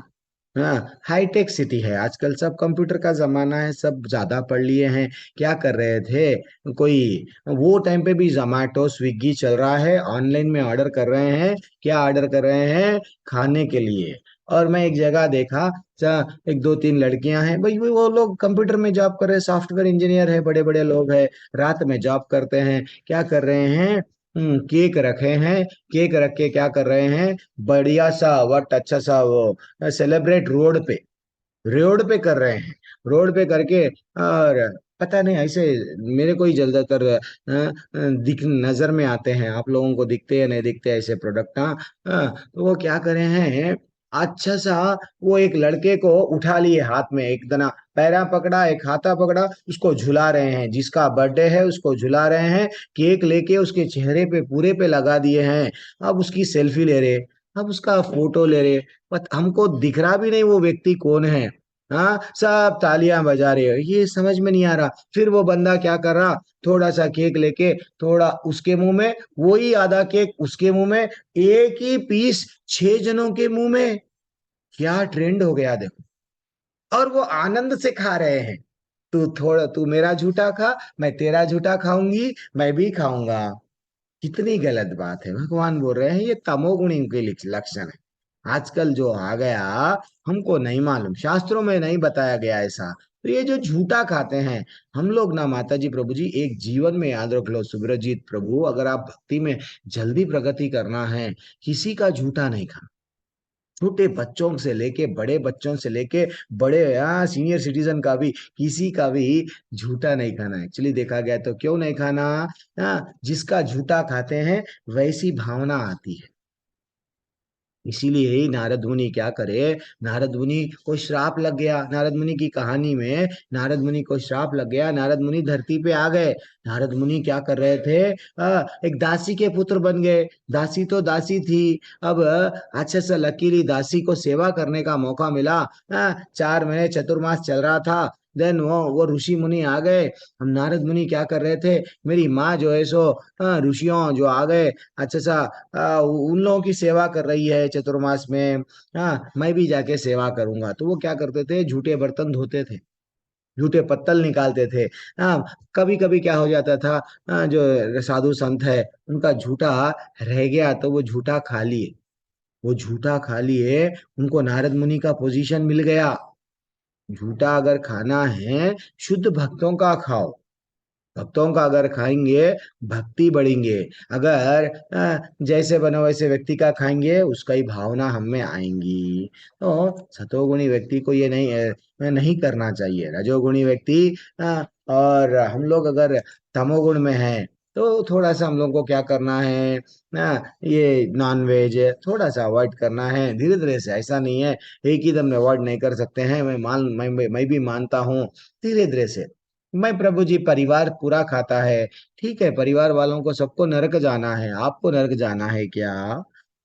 हाँ हाईटेक सिटी है आजकल, सब कंप्यूटर का जमाना है, सब ज्यादा पढ़ लिए हैं। क्या कर रहे थे कोई, वो टाइम पे भी जोमेटो स्विगी चल रहा है, ऑनलाइन में ऑर्डर कर रहे हैं। क्या ऑर्डर कर रहे हैं? खाने के लिए। और मैं एक जगह देखा, एक दो तीन लड़कियां हैं भाई, वो लोग कंप्यूटर में जॉब कर रहे हैं, सॉफ्टवेयर इंजीनियर है, बड़े बड़े लोग हैं, रात में जॉब करते हैं, क्या कर रहे हैं, केक रखे हैं, केक रख के क्या कर रहे हैं, बढ़िया सा वट अच्छा सा वो सेलिब्रेट रोड पे कर रहे हैं, रोड पे करके, और पता नहीं ऐसे मेरे को ही ज्यादातर दिख नजर में आते हैं, आप लोगों को दिखते या नहीं दिखते ऐसे प्रोडक्ट। हाँ, तो वो क्या करे हैं, अच्छा सा वो एक लड़के को उठा लिए हाथ में, एक दना पैरा पकड़ा, एक हाथा पकड़ा, उसको झुला रहे हैं, जिसका बर्थडे है उसको झुला रहे हैं, केक लेके उसके चेहरे पे पूरे पे लगा दिए हैं, अब उसकी सेल्फी ले रहे, अब उसका फोटो ले रहे, बट हमको दिख रहा भी नहीं वो व्यक्ति कौन है। हाँ, सब तालियां बजा रहे हो, ये समझ में नहीं आ रहा। फिर वो बंदा क्या कर रहा, थोड़ा सा केक लेके थोड़ा उसके मुंह में, वही आधा केक उसके मुंह में, एक ही पीस 6 जनों के मुंह में। क्या ट्रेंड हो गया देखो, और वो आनंद से खा रहे हैं। तू मेरा झूठा खा, मैं तेरा झूठा खाऊंगी, मैं भी खाऊंगा। कितनी गलत बात है, भगवान बोल रहे हैं ये तमोगुणी के लक्षण है। आजकल जो आ गया, हमको नहीं मालूम, शास्त्रों में नहीं बताया गया ऐसा। तो ये जो झूठा खाते हैं हम लोग ना, माता जी प्रभु जी, एक जीवन में याद रख लो सुब्रजीत प्रभु, अगर आप भक्ति में जल्दी प्रगति करना है, किसी का झूठा नहीं खाना। छोटे बच्चों से लेके बड़े बच्चों से लेके बड़े सीनियर सिटीजन का भी, किसी का भी झूठा नहीं खाना। एक्चुअली देखा गया तो क्यों नहीं खाना, जिसका झूठा खाते हैं वैसी भावना आती है। इसीलिए ही नारद मुनि क्या करे, नारद मुनि को श्राप लग गया, नारद मुनि की कहानी में नारद मुनि को श्राप लग गया, नारद मुनि धरती पे आ गए। नारद मुनि क्या कर रहे थे, एक दासी के पुत्र बन गए। दासी तो दासी थी, अब अच्छे से लकीली दासी को सेवा करने का मौका मिला। 4 महीने चतुर्मास चल रहा था, देन वो ऋषि मुनि आ गए। हम नारद मुनि क्या कर रहे थे, मेरी माँ जो है सो ऋषियों जो आ गए, अच्छा सा उन लोगों की सेवा कर रही है चतुर्मास में, हाँ मैं भी जाके सेवा करूंगा। तो वो क्या करते थे, झूठे बर्तन धोते थे, झूठे पत्तल निकालते थे। हाँ, कभी कभी क्या हो जाता था, जो साधु संत है उनका झूठा रह गया तो वो झूठा खा लिए, वो झूठा खा लिए, उनको नारद मुनि का पोजीशन मिल गया। झूठा अगर खाना है, शुद्ध भक्तों का खाओ, भक्तों का अगर खाएंगे भक्ति बढ़ेंगे। अगर जैसे बनो वैसे व्यक्ति का खाएंगे, उसका ही भावना हम में आएंगी। तो सतोगुणी व्यक्ति को ये नहीं करना चाहिए। रजोगुणी व्यक्ति और हम लोग अगर तमोगुण में हैं, तो थोड़ा सा हम लोग को क्या करना है, ये नॉन वेज थोड़ा सा अवॉइड करना है धीरे धीरे से। ऐसा नहीं है एक ही दम में अवॉइड नहीं कर सकते हैं, मैं भी मानता हूँ, धीरे धीरे से। मैं प्रभु जी, परिवार पूरा खाता है, ठीक है, परिवार वालों को सबको नरक जाना है, आपको नरक जाना है क्या?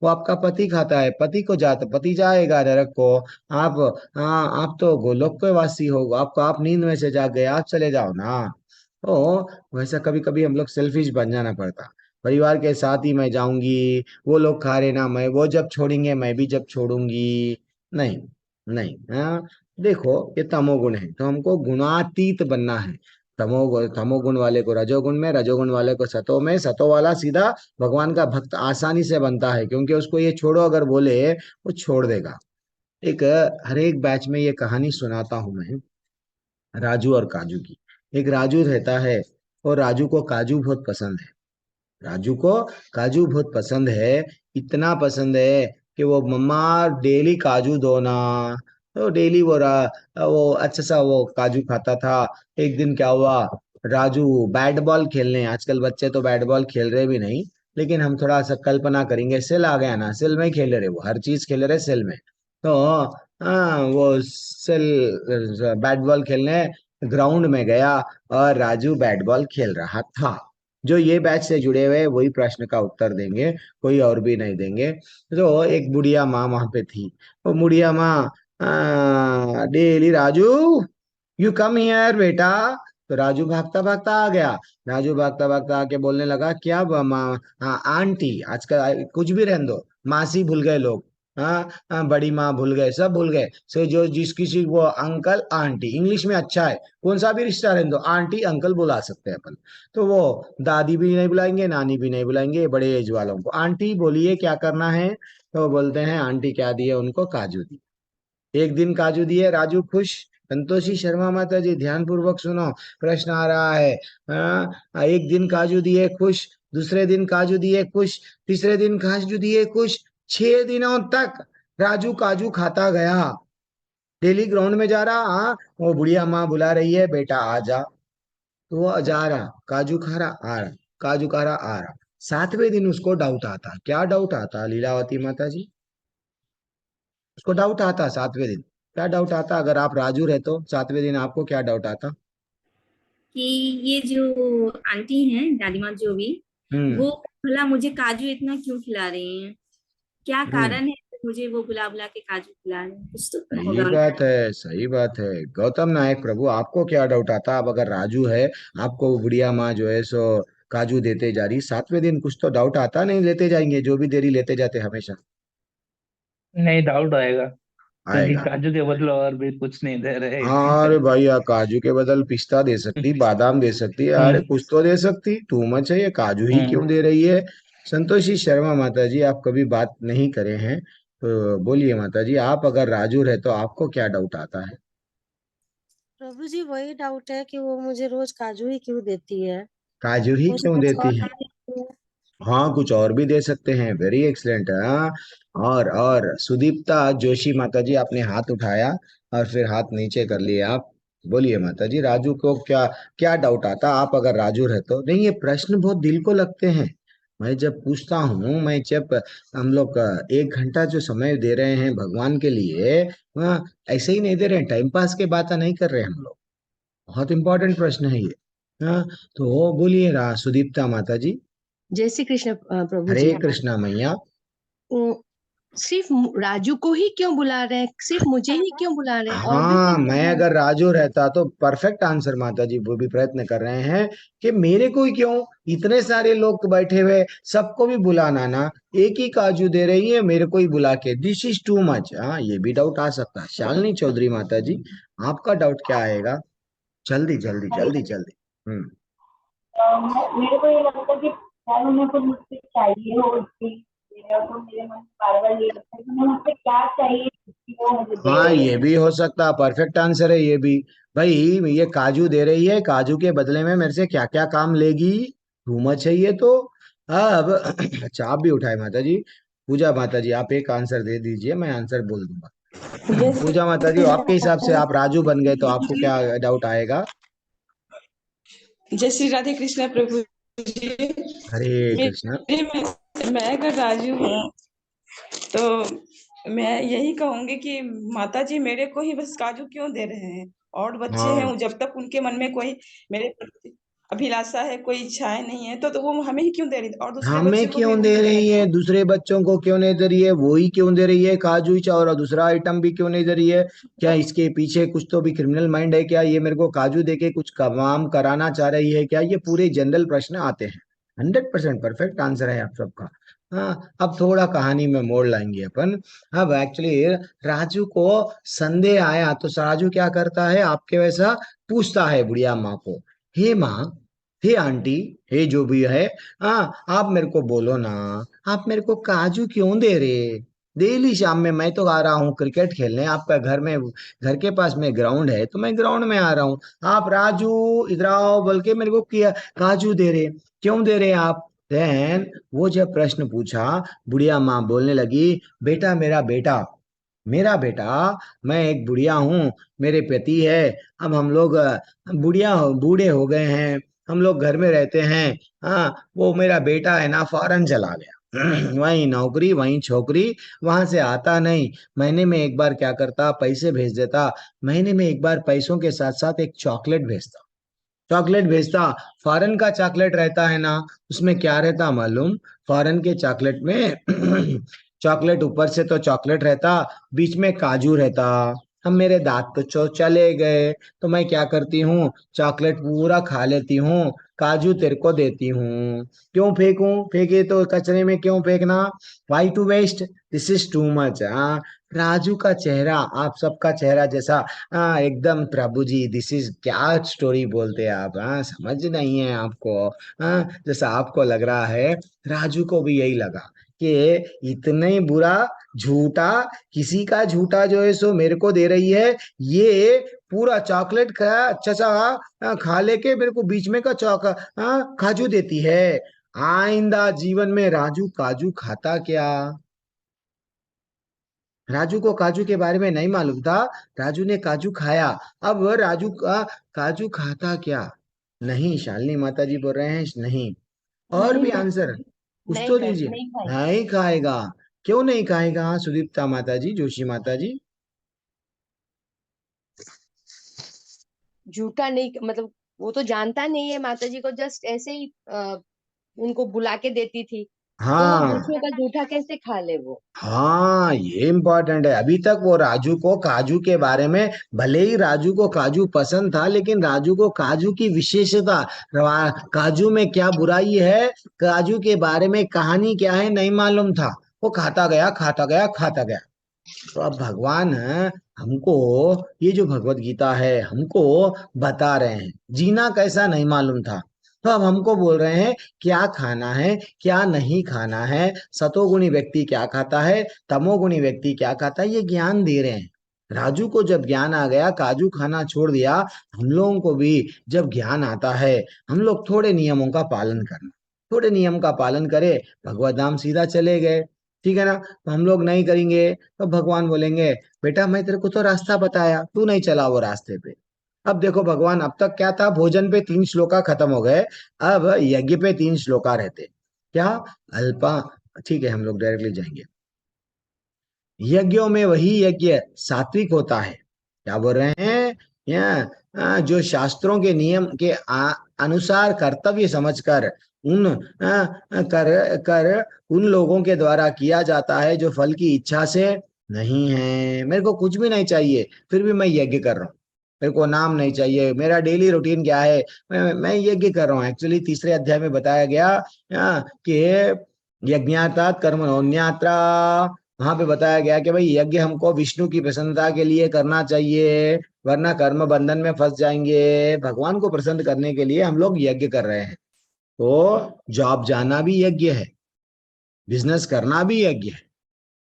वो आपका पति खाता है, पति जाएगा नरक को। आप, हाँ आप तो गोलोक के वासी हो, आपको, आप नींद में से जाग गए, आप चले जाओ ना। तो वैसा कभी कभी हम लोग सेल्फिश बन जाना पड़ता। परिवार के साथ ही मैं जाऊंगी, वो लोग खा रहे ना, मैं वो जब छोड़ेंगे मैं भी जब छोड़ूंगी, नहीं, नहीं। हाँ, देखो ये तमोगुण है, तो हमको गुणातीत बनना है। तमोगुण वाले को रजोगुण में, रजोगुण वाले को सतो में, सतो वाला सीधा भगवान का भक्त आसानी से बनता है, क्योंकि उसको ये छोड़ो अगर बोले वो छोड़ देगा। एक हर एक बैच में ये कहानी सुनाता हूं मैं, राजू और काजू की। एक राजू रहता है, और राजू को काजू बहुत पसंद है। राजू को काजू बहुत पसंद है, इतना पसंद है कि वो मम्मा डेली काजू दो ना। तो डेली वो अच्छा सा वो काजू खाता था। एक दिन क्या हुआ, राजू बैट बॉल खेलने, आजकल बच्चे तो बैट बॉल खेल रहे भी नहीं, लेकिन हम थोड़ा सा कल्पना करेंगे, सेल आ गया ना, सेल में खेल रहे, वो हर चीज खेल रहे सेल में। तो वो सेल बैट बॉल खेलने ग्राउंड में गया, और राजू बैट बॉल खेल रहा था। जो ये बैच से जुड़े हुए वही प्रश्न का उत्तर देंगे, कोई और भी नहीं देंगे। तो एक बुढ़िया माँ वहां पे थी। वो बुढ़िया माँ, daily Raju, you come here बेटा। तो राजू भागता भागता आ गया। राजू भागता भागता आके बोलने लगा, क्या माँ, आंटी, आजकल कुछ भी रहने दो, मासी भूल गए लोग, हाँ हाँ, बड़ी माँ भूल गए, सब भूल गए। से जो जिस किसी वो अंकल आंटी इंग्लिश में अच्छा है, कौन सा भी रिश्ता रहने दो, आंटी अंकल बुला सकते हैं अपन। तो वो दादी भी नहीं बुलाएंगे, नानी भी नहीं बुलाएंगे, बड़े एज वालों को आंटी बोलिए क्या करना है, तो वो बोलते हैं आंटी क्या दिए उनको, काजू दी। एक दिन काजू दिए, राजू खुश। संतोषी शर्मा माता जी ध्यान पूर्वक सुनो, प्रश्न आ रहा है। एक दिन काजू दिए, खुश। दूसरे दिन काजू दिए, खुश। तीसरे दिन काजू दिए, खुश। 6 दिनों तक राजू काजू खाता गया। डेली ग्राउंड में जा रहा, हाँ वो बुढ़िया माँ बुला रही है, बेटा आ जा। तो वो जा रहा, काजू खा रहा, आ रहा, काजू खा रहा, आ रहा। 7वें दिन उसको डाउट आता, क्या डाउट आता लीलावती माता जी? उसको डाउट आता 7वें दिन। क्या डाउट आता, अगर आप राजू रहते तो 7वें दिन आपको क्या डाउट आता?
कि ये जो आंटी हैं दादी माँ जो भी,
हम्म।
वो भला मुझे काजू इतना क्यों खिला रही हैं? क्या
हम्म।
कारण है कि मुझे वो बुला बुला के काजू खिला रहे हैं? कुछ तो
सही
होगा उनका।
बात है, सही बात है। गौतम नायक प्रभु, आपको क्या डाउट आता? अब अगर राजू है, आपको वो बुढ़िया माँ जो है सो काजू देते जा रही, 7वें दिन कुछ तो डाउट आता नहीं? लेते जाएंगे जो भी देरी लेते जाते हमेशा।
नहीं, डाउट आएगा, क्योंकि
आएगा।
काजू के बदले और भी कुछ नहीं दे रहे हैं इतनी
हाँ, अरे
देर से।
भाई काजू के बदल पिस्ता दे सकती, बादाम दे सकती, अरे
हम्म।
कुछ तो दे सकती, टू मच है, ये काजू ही
हम्म।
क्यों दे रही है? संतोषी शर्मा माता जी, आप कभी बात नहीं करे हैं, तो बोलिए माता जी, आप अगर राजू रहे तो आपको क्या डाउट आता है?
प्रभु जी वही डाउट है कि वो मुझे रोज काजू ही क्यों देती है।
काजू ही
मुझे
क्यों
कुछ और
देती है?
नहीं चाहिए।
हाँ, कुछ और भी दे सकते हैं, वेरी एक्सलेंट। हाँ, और सुदीप्ता जोशी माता जी, आपने हाथ उठाया और फिर हाथ नीचे कर लिए आप। बोलिए माता जी, राजू को क्या क्या डाउट आता, आप अगर राजू रहते हो? नहीं, ये प्रश्न बहुत दिल को लगते हैं। मैं जब पूछता हूँ, मैं जब हम लोग 1 घंटा जो समय दे रहे हैं भगवान के लिए, हाँ, ऐसे ही नहीं दे रहे हैं, टाइम पास के बात नहीं कर रहे हैं हम लोग। बहुत इंपॉर्टेंट प्रश्न है ये। हाँ, तो बोलिए सुदीप्ता माता जी।
जय श्री कृष्ण प्रभु
हरे
जी।
कृष्णा मैया।
सिर्फ राजू को ही क्यों बुला रहे हैं, सिर्फ मुझे ही क्यों बुला रहे हैं, और भी
हाँ,
कोई
मैं
बुला?
अगर राजू रहता तो परफेक्ट आंसर माता जी, वो भी प्रयत्न कर रहे हैं कि मेरे को ही क्यों, इतने सारे लोग बैठे हुए, सबको भी बुलाना ना, एक ही काजू दे रही है मेरे को ही बुला के, दिस इज टू मच। हाँ, ये भी डाउट आ सकता है। शालिनी चौधरी माता जी, आपका डाउट क्या आएगा? जल्दी जल्दी जल्दी जल्दी। हम्म।
मेरे को ये लगता है कि शायद उन्हें कुछ मुझसे चाहिए हो उसकी, तो मेरे मन में बार बार ये लगता है कि उन्हें मुझसे क्या चाहिए कि वो मुझे दे
हाँ,
रही
ये
है।
भी हो सकता, परफेक्ट आंसर है ये भी। भाई, ये काजू दे रही है, काजू के बदले में मेरे से क्या क्या काम लेगी? टू मच है ये तो। अब अच्छा, आप भी उठाए माता जी। पूजा माता जी, आप एक आंसर दे दीजिए, मैं आंसर बोल दूंगा।
जैसे
पूजा माता जी, आपके हिसाब से आप राजू बन गए तो आपको क्या डाउट आएगा?
जय श्री राधे कृष्ण प्रभु जी।
हरे कृष्ण।
मेरे मैं अगर राजू हूँ तो मैं यही कहूंगी कि माता जी मेरे को ही बस काजू क्यों दे रहे हैं, और बच्चे हैं,
हाँ,
वो जब तक उनके मन में कोई मेरे प्रति अभिलाषा है, कोई इच्छाएं नहीं है, तो वो हमें ही क्यों दे रही, और दूसरे
हमें
बच्चे को भी
क्यों दे
उनको देना
रही है?
चाहिए।
दूसरे बच्चों को क्यों नहीं दे रही है? वो ही क्यों दे रही है काजू ही, और दूसरा आइटम भी क्यों नहीं दे रही है? क्या इसके पीछे कुछ तो भी क्रिमिनल माइंड है क्या? ये मेरे को काजू देके कुछ काम कराना चाह रही है क्या? ये पूरे जनरल प्रश्न आते हैं। 100% परफेक्ट आंसर है आप सबका। हाँ, अब थोड़ा कहानी में मोड़ लाएंगे अपन। अब एक्चुअली राजू को संदेह आया, तो राजू क्या करता है, आपके वैसा पूछता है बुढ़िया माँ को, हे माँ, हे आंटी, हे जो भी है, हाँ आप मेरे को बोलो ना, आप मेरे को काजू क्यों दे रहे? डेली शाम में मैं तो आ रहा हूँ क्रिकेट खेलने, आपका घर में, घर के पास में ग्राउंड है, तो मैं ग्राउंड में आ रहा हूँ, आप राजू इधर आओ बोल के मेरे को किया काजू दे रहे, क्यों दे रहे आप? देन वो जब प्रश्न पूछा, बुढ़िया माँ बोलने लगी, बेटा, मेरा बेटा, मैं एक बुढ़िया हूँ, मेरे पति है, अब हम लोग बुढ़िया बूढ़े हो गए हैं, हम लोग घर में रहते हैं। हाँ, वो मेरा बेटा है ना, फॉरेन चला गया, वहीं नौकरी वहीं छोकरी, वहां से आता नहीं। महीने में एक बार क्या करता, पैसे भेज देता, महीने में एक बार पैसों के साथ साथ एक चॉकलेट भेजता, चॉकलेट भेजता। फॉरेन का चॉकलेट रहता है ना, उसमें क्या रहता मालूम? फॉरेन के चॉकलेट में चॉकलेट ऊपर से तो चॉकलेट रहता, बीच में काजू रहता। अब मेरे दांत तो चले गए, तो मैं क्या करती हूँ, चॉकलेट पूरा खा लेती हूँ, काजू तेरे को देती हूँ। क्यों फेंकूं? फेंके तो कचरे में क्यों फेंकना? Why to waste? This is too much. हाँ, राजू का चेहरा आप सबका चेहरा जैसा। हाँ एकदम प्रभु जी, दिस इज क्या स्टोरी बोलते हैं आप। हाँ, समझ नहीं है आपको। हाँ, जैसा आपको लग रहा है राजू को भी यही लगा कि इतना ही बुरा झूठा, किसी का झूठा जो है सो मेरे को दे रही है, ये पूरा चॉकलेट का अच्छा सा खा लेके मेरे को बीच में का काजू देती है। आइंदा जीवन में राजू काजू खाता क्या? राजू को काजू के बारे में नहीं मालूम था, राजू ने काजू खाया। अब राजू का काजू खाता क्या? नहीं, शालिनी माता जी बोल रहे हैं नहीं। और
नहीं
भी
खाएगा,
आंसर कुछ तो दीजिए।
नहीं खाएगा।
नहीं खाएगा? क्यों नहीं खाएगा सुदीप्ता माता जी, जोशी माता जी?
झूठा नहीं, मतलब वो तो जानता नहीं है माता जी को, जस्ट ऐसे ही उनको बुला के देती थी, तो वो बीच
हाँ
में का जूठा कैसे खा ले वो।
हाँ, ये इम्पोर्टेंट है। अभी तक वो राजू को काजू के बारे में, भले ही राजू को काजू पसंद था, लेकिन राजू को काजू की विशेषता, काजू में क्या बुराई है, काजू के बारे में कहानी क्या है नहीं मालूम था। वो खाता गया खाता गया खाता गया। तो अब भगवान हमको, ये जो भगवत गीता है हमको बता रहे हैं, जीना कैसा नहीं मालूम था, तो अब हमको बोल रहे हैं क्या खाना है क्या नहीं खाना है, सतोगुणी व्यक्ति क्या खाता है, तमोगुणी व्यक्ति क्या खाता है, ये ज्ञान दे रहे हैं। राजू को जब ज्ञान आ गया, काजू खाना छोड़ दिया, हम लोगों को भी जब ज्ञान आता है, हम लोग थोड़े नियमों का पालन करना, थोड़े नियम का पालन करे, भगवत धाम सीधा चले गए। ठीक है ना? तो हम लोग नहीं करेंगे तो भगवान बोलेंगे बेटा मैं तेरे को तो रास्ता बताया, तू नहीं चला वो रास्ते पे। अब देखो भगवान, अब तक क्या था, भोजन पे 3 श्लोका खत्म हो गए, अब यज्ञ पे 3 श्लोका रहते। क्या? अल्पा। ठीक है, हम लोग डायरेक्टली जाएंगे। यज्ञों में वही यज्ञ सात्विक होता है, क्या बोल रहे हैं यहाँ, जो शास्त्रों के नियम के अनुसार कर्तव्य समझकर उन कर कर उन लोगों के द्वारा किया जाता है जो फल की इच्छा से नहीं है। मेरे को कुछ भी नहीं चाहिए, फिर भी मैं यज्ञ कर रहा हूँ। मेरे को नाम नहीं चाहिए, मेरा डेली रूटीन क्या है, मैं यज्ञ कर रहा हूँ। एक्चुअली तीसरे अध्याय में बताया गया कि यज्ञार्थात् कर्मणोऽन्यत्र, वहां पे बताया गया कि भाई यज्ञ हमको विष्णु की प्रसन्नता के लिए करना चाहिए, वरना कर्म बंधन में फंस जाएंगे। भगवान को प्रसन्न करने के लिए हम लोग यज्ञ कर रहे हैं। तो जॉब जाना भी यज्ञ है, बिजनेस करना भी यज्ञ है,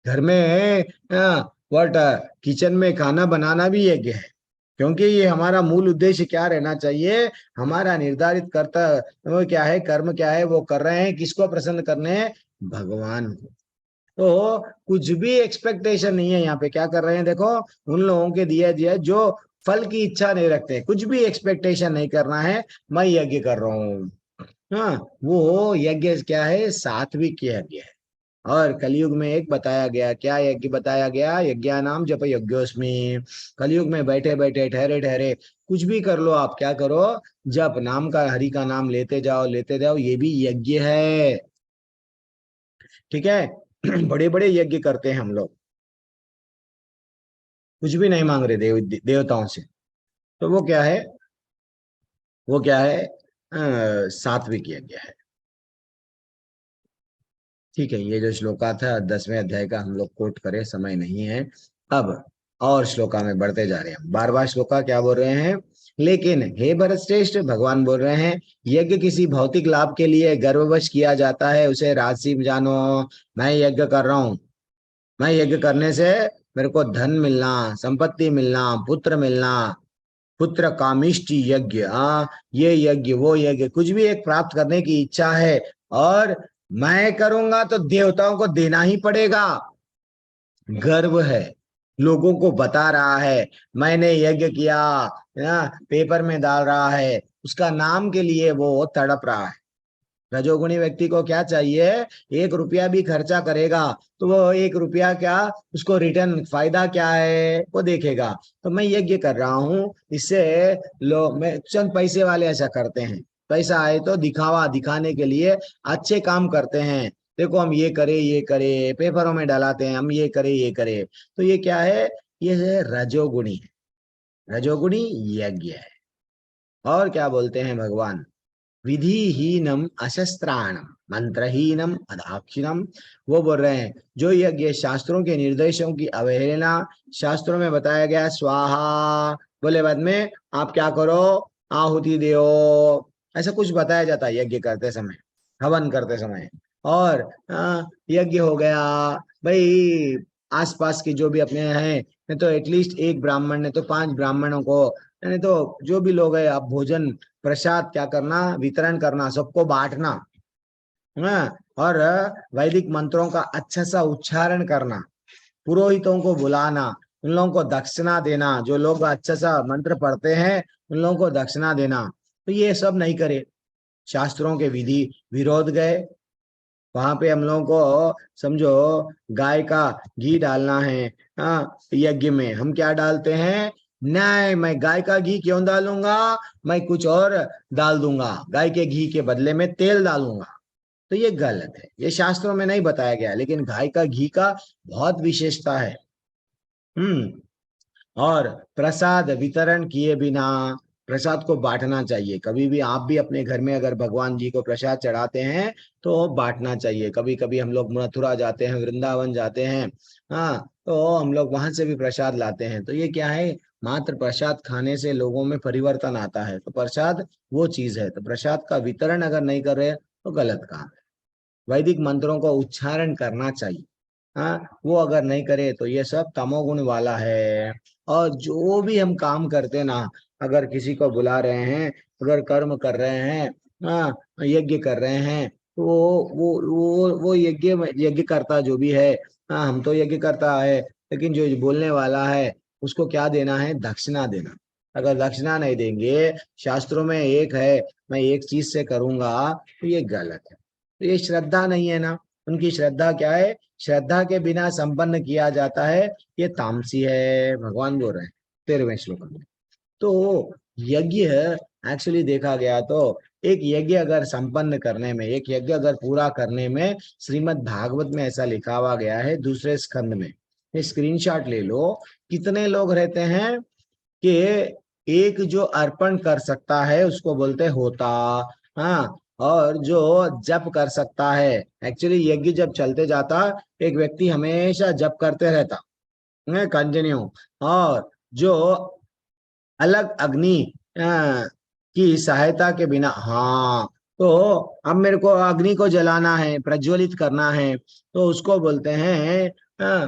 घर में व्हाट किचन में खाना बनाना भी यज्ञ है। क्योंकि ये हमारा मूल उद्देश्य क्या रहना चाहिए, हमारा निर्धारित करता वो क्या है, कर्म क्या है, वो कर रहे हैं किसको प्रसन्न करने हैं, भगवान को। तो कुछ भी एक्सपेक्टेशन नहीं है यहाँ पे। क्या कर रहे हैं देखो, उन लोगों के दिया दिया जो फल की इच्छा नहीं रखते, कुछ भी एक्सपेक्टेशन नहीं करना है, मैं यज्ञ कर रहा हूँ। हाँ, वो यज्ञ क्या है, सात्विक यज्ञ है। और कलयुग में एक बताया गया, क्या यज्ञ बताया गया, यज्ञानाम जप यज्ञोस्मि। कलयुग में बैठे बैठे ठहरे ठहरे कुछ भी कर लो, आप क्या करो, जप नाम का, हरि का नाम लेते जाओ, ये भी यज्ञ है। ठीक है? बड़े बड़े यज्ञ करते हैं हम लोग, कुछ भी नहीं मांग रहे देवताओं से। तो वो क्या है, वो क्या है, सात्विक यज्ञ है। ठीक है, ये जो श्लोका था 10वें अध्याय का हम लोग कोट करें, समय नहीं है। अब और श्लोका में बढ़ते जा रहे हैं। 12वां श्लोका क्या बोल रहे हैं, लेकिन हे भरत श्रेष्ठ, भगवान बोल रहे हैं यज्ञ किसी भौतिक लाभ के लिए गर्ववश किया जाता है, उसे राजसी जानो। मैं यज्ञ कर रहा हूँ, मैं यज्ञ करने से मेरे को धन मिलना, संपत्ति मिलना, पुत्र मिलना, पुत्र कामिष्टि यज्ञ, ये यज्ञ वो यज्ञ, कुछ भी एक प्राप्त करने की इच्छा है, और मैं करूंगा तो देवताओं को देना ही पड़ेगा। गर्व है, लोगों को बता रहा है मैंने यज्ञ किया, पेपर में डाल रहा है, उसका नाम के लिए वो तड़प रहा है। रजोगुणी व्यक्ति को क्या चाहिए, 1 रुपया भी खर्चा करेगा तो वो 1 रुपया क्या, उसको रिटर्न फायदा क्या है वो देखेगा। तो मैं यज्ञ कर रहा हूँ, इससे लोग, मैं चंद पैसे वाले ऐसा करते हैं, पैसा आए तो दिखावा दिखाने के लिए अच्छे काम करते हैं, देखो हम ये करे, पेपरों में डलाते हैं, हम ये करे। तो ये क्या है, ये है रजोगुणी है, रजोगुणी यज्ञ है। और क्या बोलते हैं भगवान, विधिहीनम अशस्त्राणम मंत्रहीनम अदाक्षिणम। वो बोल रहे हैं जो यज्ञ शास्त्रों के निर्देशों की अवहेलना, शास्त्रों में बताया गया स्वाहा बोले बाद में आप क्या करो, आहुति दो, ऐसा कुछ बताया जाता है यज्ञ करते समय, हवन करते समय। और यज्ञ हो गया भाई, आसपास के जो भी अपने हैं, नहीं तो एटलीस्ट एक ब्राह्मण ने तो 5 ब्राह्मणों को, नहीं तो जो भी लोग है, आप भोजन प्रसाद क्या करना, वितरण करना, सबको बांटना। और वैदिक मंत्रों का अच्छा सा उच्चारण करना, पुरोहितों को बुलाना, उन लोगों को दक्षिणा देना, जो लोग अच्छा सा मंत्र पढ़ते हैं उन लोगों को दक्षिणा देना। तो ये सब नहीं करे, शास्त्रों के विधि विरोध गए। वहां पे हम लोगों को समझो गाय का घी डालना है, यज्ञ में हम क्या डालते हैं, नहीं मैं गाय का घी क्यों डालूंगा, मैं कुछ और डाल दूंगा, गाय के घी के बदले में तेल डालूंगा। तो ये गलत है, ये शास्त्रों में नहीं बताया गया, लेकिन गाय का घी का बहुत विशेषता है। और प्रसाद वितरण किए बिना, प्रसाद को बांटना चाहिए। कभी भी आप भी अपने घर में अगर भगवान जी को प्रसाद चढ़ाते हैं तो बांटना चाहिए। कभी कभी हम लोग मथुरा जाते हैं, वृंदावन जाते हैं, तो हम लोग वहां से भी प्रसाद लाते हैं। तो ये क्या है, मात्र प्रसाद खाने से लोगों में परिवर्तन आता है। तो प्रसाद वो चीज है, तो प्रसाद का वितरण अगर नहीं कर रहे तो गलत काम है। वैदिक मंत्रों को उच्चारण करना चाहिए, वो अगर नहीं करे तो ये सब तमोगुण वाला है। और जो भी हम काम करते ना, अगर किसी को बुला रहे हैं, अगर कर्म कर रहे हैं, यज्ञ कर रहे हैं, तो वो यज्ञ करता जो भी है, हम तो यज्ञ करता है, लेकिन जो बोलने वाला है उसको क्या देना है, दक्षिणा देना। अगर दक्षिणा नहीं देंगे, शास्त्रों में एक है मैं एक चीज से करूंगा, तो ये गलत है। तो ये श्रद्धा नहीं है ना, उनकी श्रद्धा क्या है, श्रद्धा के बिना संपन्न किया जाता है, ये तामसी है, भगवान बोल रहे हैं 13वें श्लोक में। तो यज्ञ एक्चुअली देखा गया तो एक यज्ञ अगर संपन्न करने में, एक यज्ञ अगर पूरा करने में, श्रीमद् भागवत में ऐसा लिखा हुआ गया है दूसरे स्कंद में, ये स्क्रीनशॉट ले लो, कितने लोग रहते हैं कि एक जो अर्पण कर सकता है उसको बोलते होता, हाँ, और जो जप कर सकता है, एक्चुअली यज्ञ जब चलते जाता एक व्यक्ति हमेशा जप करते रहता कंटिन्यू, और जो अलग अग्नि की सहायता के बिना, हाँ, तो अब मेरे को अग्नि को जलाना है, प्रज्वलित करना है, तो उसको बोलते हैं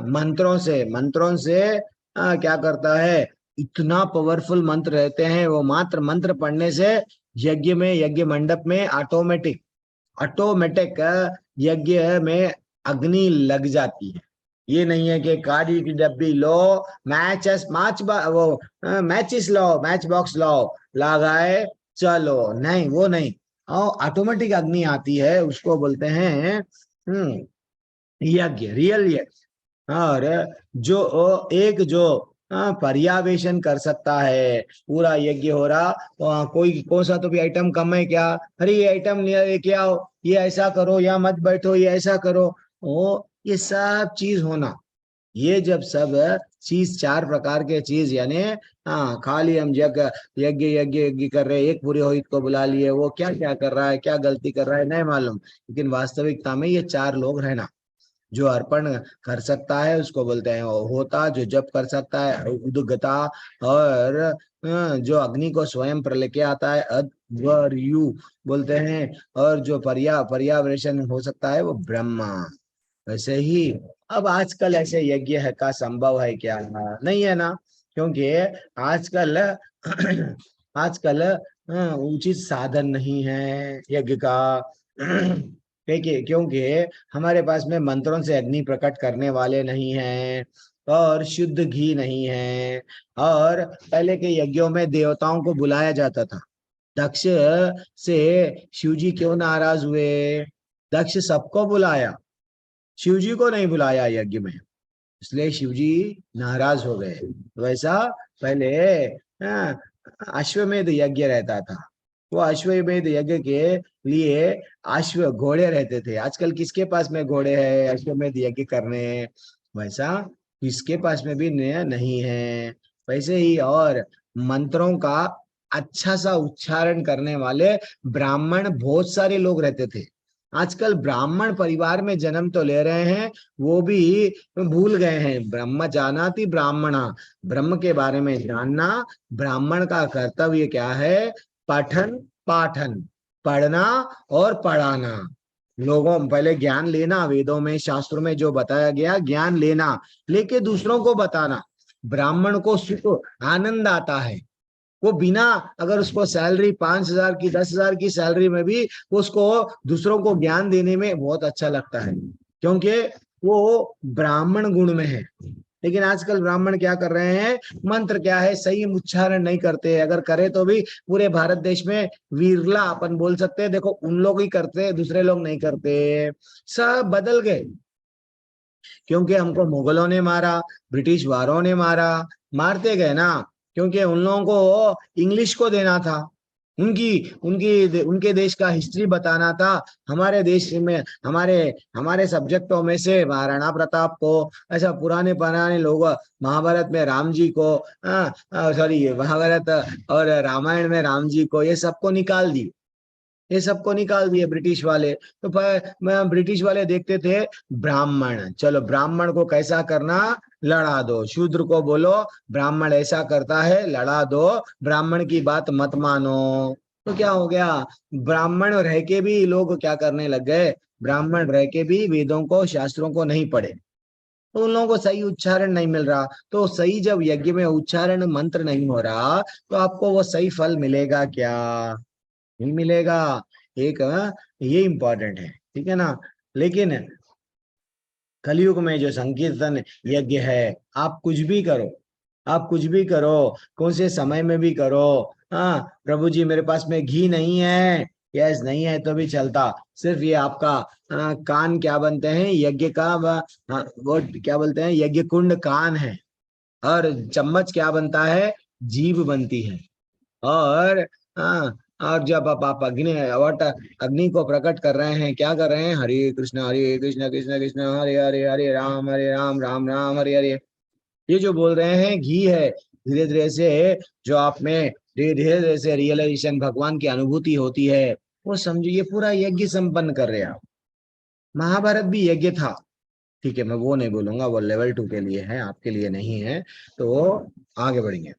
मंत्रों से। मंत्रों से क्या करता है, इतना पावरफुल मंत्र रहते हैं, वो मात्र मंत्र पढ़ने से यज्ञ में, यज्ञ मंडप में ऑटोमेटिक यज्ञ में अग्नि लग जाती है। ये नहीं है कि काड़ी की डब्बी लो, मैच लो, मैच बॉक्स लो, लगाए चलो, नहीं, वो नहीं, ऑटोमेटिक अग्नि आती है, उसको बोलते हैं यज्ञ, रियल यज्ञ। और जो पर्यवेक्षण कर सकता है, पूरा यज्ञ हो रहा, कोई कौन सा तो भी आइटम कम है क्या, अरे ये आइटम लेके आओ, ये ऐसा करो, या मत बैठो, ये ऐसा करो, ये सब चीज होना, ये जब सब चीज 4 प्रकार के चीज, यानी खाली हम यज्ञ यज्ञ कर रहे, एक पुरोहित को बुला लिए, वो क्या क्या कर रहा है, क्या गलती कर रहा है नहीं मालूम, लेकिन वास्तविकता में ये 4 लोग रहना। जो अर्पण कर सकता है उसको बोलते हैं होता, जो जप कर सकता है उद्गता, और जो अग्नि को स्वयं पर लेके आता है अध्वर्यु बोलते हैं, और जो पर्यावरण हो सकता है वो ब्रह्मा। वैसे ही अब आजकल ऐसे यज्ञ है का संभव है क्या, नहीं है ना, क्योंकि आजकल उचित साधन नहीं है यज्ञ का। क्योंकि हमारे पास में मंत्रों से अग्नि प्रकट करने वाले नहीं हैं, और शुद्ध घी नहीं है। और पहले के यज्ञों में देवताओं को बुलाया जाता था। दक्ष से शिवजी क्यों नाराज हुए, दक्ष सबको बुलाया, शिवजी को नहीं बुलाया यज्ञ में, इसलिए शिवजी नाराज हो गए। वैसा पहले अश्वमेध यज्ञ रहता था, वो अश्वमेध यज्ञ के लिए अश्व घोड़े रहते थे। आजकल किसके पास में घोड़े हैं अश्वमेध यज्ञ करने, वैसा किसके पास में भी नहीं है। वैसे ही और मंत्रों का अच्छा सा उच्चारण करने वाले ब्राह्मण बहुत सारे लोग रहते थे। आजकल ब्राह्मण परिवार में जन्म तो ले रहे हैं, वो भी भूल गए हैं। ब्रह्म जानाति ब्राह्मणा, ब्रह्म के बारे में जानना ब्राह्मण का कर्तव्य क्या है? पठन पाठन, पढ़ना और पढ़ाना। लोगों पहले ज्ञान लेना, वेदों में शास्त्रों में जो बताया गया ज्ञान लेना, लेके दूसरों को बताना। ब्राह्मण को सुख आनंद आता है, वो बिना अगर उसको सैलरी 5,000 की 10,000 की सैलरी में भी उसको दूसरों को ज्ञान देने में बहुत अच्छा लगता है, क्योंकि वो ब्राह्मण गुण में है। लेकिन आजकल ब्राह्मण क्या कर रहे हैं? मंत्र क्या है सही उच्चारण नहीं करते, अगर करे तो भी पूरे भारत देश में विरला अपन बोल सकते हैं। देखो उन लोग ही करते, दूसरे लोग नहीं करते। सब बदल गए, क्योंकि हमको मुगलों ने मारा, ब्रिटिश वारों ने मारा, मारते गए ना, क्योंकि उन लोगों को इंग्लिश को देना था, उनकी उनकी उनके देश का हिस्ट्री बताना था। हमारे देश में हमारे सब्जेक्टों में से महाराणा प्रताप को, ऐसा पुराने लोग महाभारत में राम जी को, सॉरी महाभारत और रामायण में राम जी को, ये सबको निकाल दी, ये सबको निकाल दिए ब्रिटिश वाले। तो ब्रिटिश वाले देखते थे ब्राह्मण, चलो ब्राह्मण को कैसा करना, लड़ा दो। शूद्र को बोलो ब्राह्मण ऐसा करता है, लड़ा दो, ब्राह्मण की बात मत मानो। तो क्या हो गया? ब्राह्मण रह के भी लोग क्या करने लग गए? ब्राह्मण रह के भी वेदों को शास्त्रों को नहीं पढ़े, तो उन लोगों को सही उच्चारण नहीं मिल रहा। तो सही जब यज्ञ में उच्चारण मंत्र नहीं हो रहा, तो आपको वो सही फल मिलेगा क्या? नहीं मिलेगा। एक ये इंपॉर्टेंट है, ठीक है ना। लेकिन कलयुग में जो संकीर्तन यज्ञ है, आप कुछ भी करो, आप कुछ भी करो, कौन से समय में भी करो, हाँ प्रभु जी मेरे पास में घी नहीं है, यस नहीं है तो भी चलता। सिर्फ ये आपका कान क्या बनते हैं यज्ञ का, वो क्या बोलते हैं, यज्ञ कुंड कान है, और चम्मच क्या बनता है, जीभ बनती है। और हाँ, और जब आप अग्नि को प्रकट कर रहे हैं, क्या कर रहे हैं, हरे कृष्ण कृष्ण कृष्ण हरे हरे, हरे राम राम राम हरे हरे, ये जो बोल रहे हैं घी है। धीरे धीरे से जो आप में धीरे धीरे से रियलाइजेशन, भगवान की अनुभूति होती है, वो समझो ये पूरा यज्ञ संपन्न कर रहे हैं आप। महाभारत भी यज्ञ था, ठीक है, मैं वो नहीं बोलूंगा, वो लेवल 2 के लिए है, आपके लिए नहीं है। तो आगे बढ़ेंगे।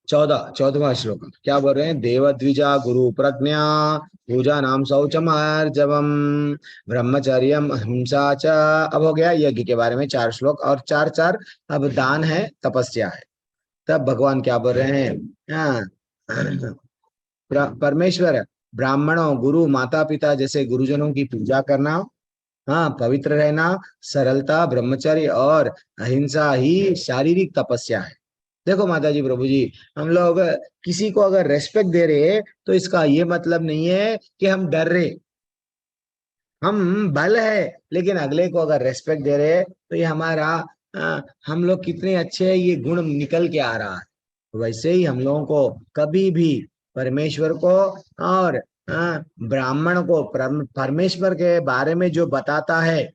14वां श्लोक क्या बोल रहे हैं? देवद्विजा गुरु प्रज्ञा पूजा नाम शौचमार्जवम ब्रह्मचर्यम अहिंसा च। अब हो गया यज्ञ के बारे में 4 श्लोक, और 4 अब दान है, तपस्या है। तब भगवान क्या बोल रहे हैं? परमेश्वर ब्राह्मणों, गुरु, माता पिता जैसे गुरुजनों की पूजा करना, हाँ पवित्र रहना, सरलता, ब्रह्मचर्य और अहिंसा ही शारीरिक तपस्या है। देखो माता जी, प्रभु जी, हम लोग किसी को अगर रेस्पेक्ट दे रहे तो इसका ये मतलब नहीं है कि हम डर रहे, हम बल है, लेकिन अगले को अगर रेस्पेक्ट दे रहे तो ये हमारा हम लोग कितने अच्छे हैं, ये गुण निकल के आ रहा है। वैसे ही हम लोगों को कभी भी परमेश्वर को और ब्राह्मण को, परमेश्वर के बारे में जो बताता है,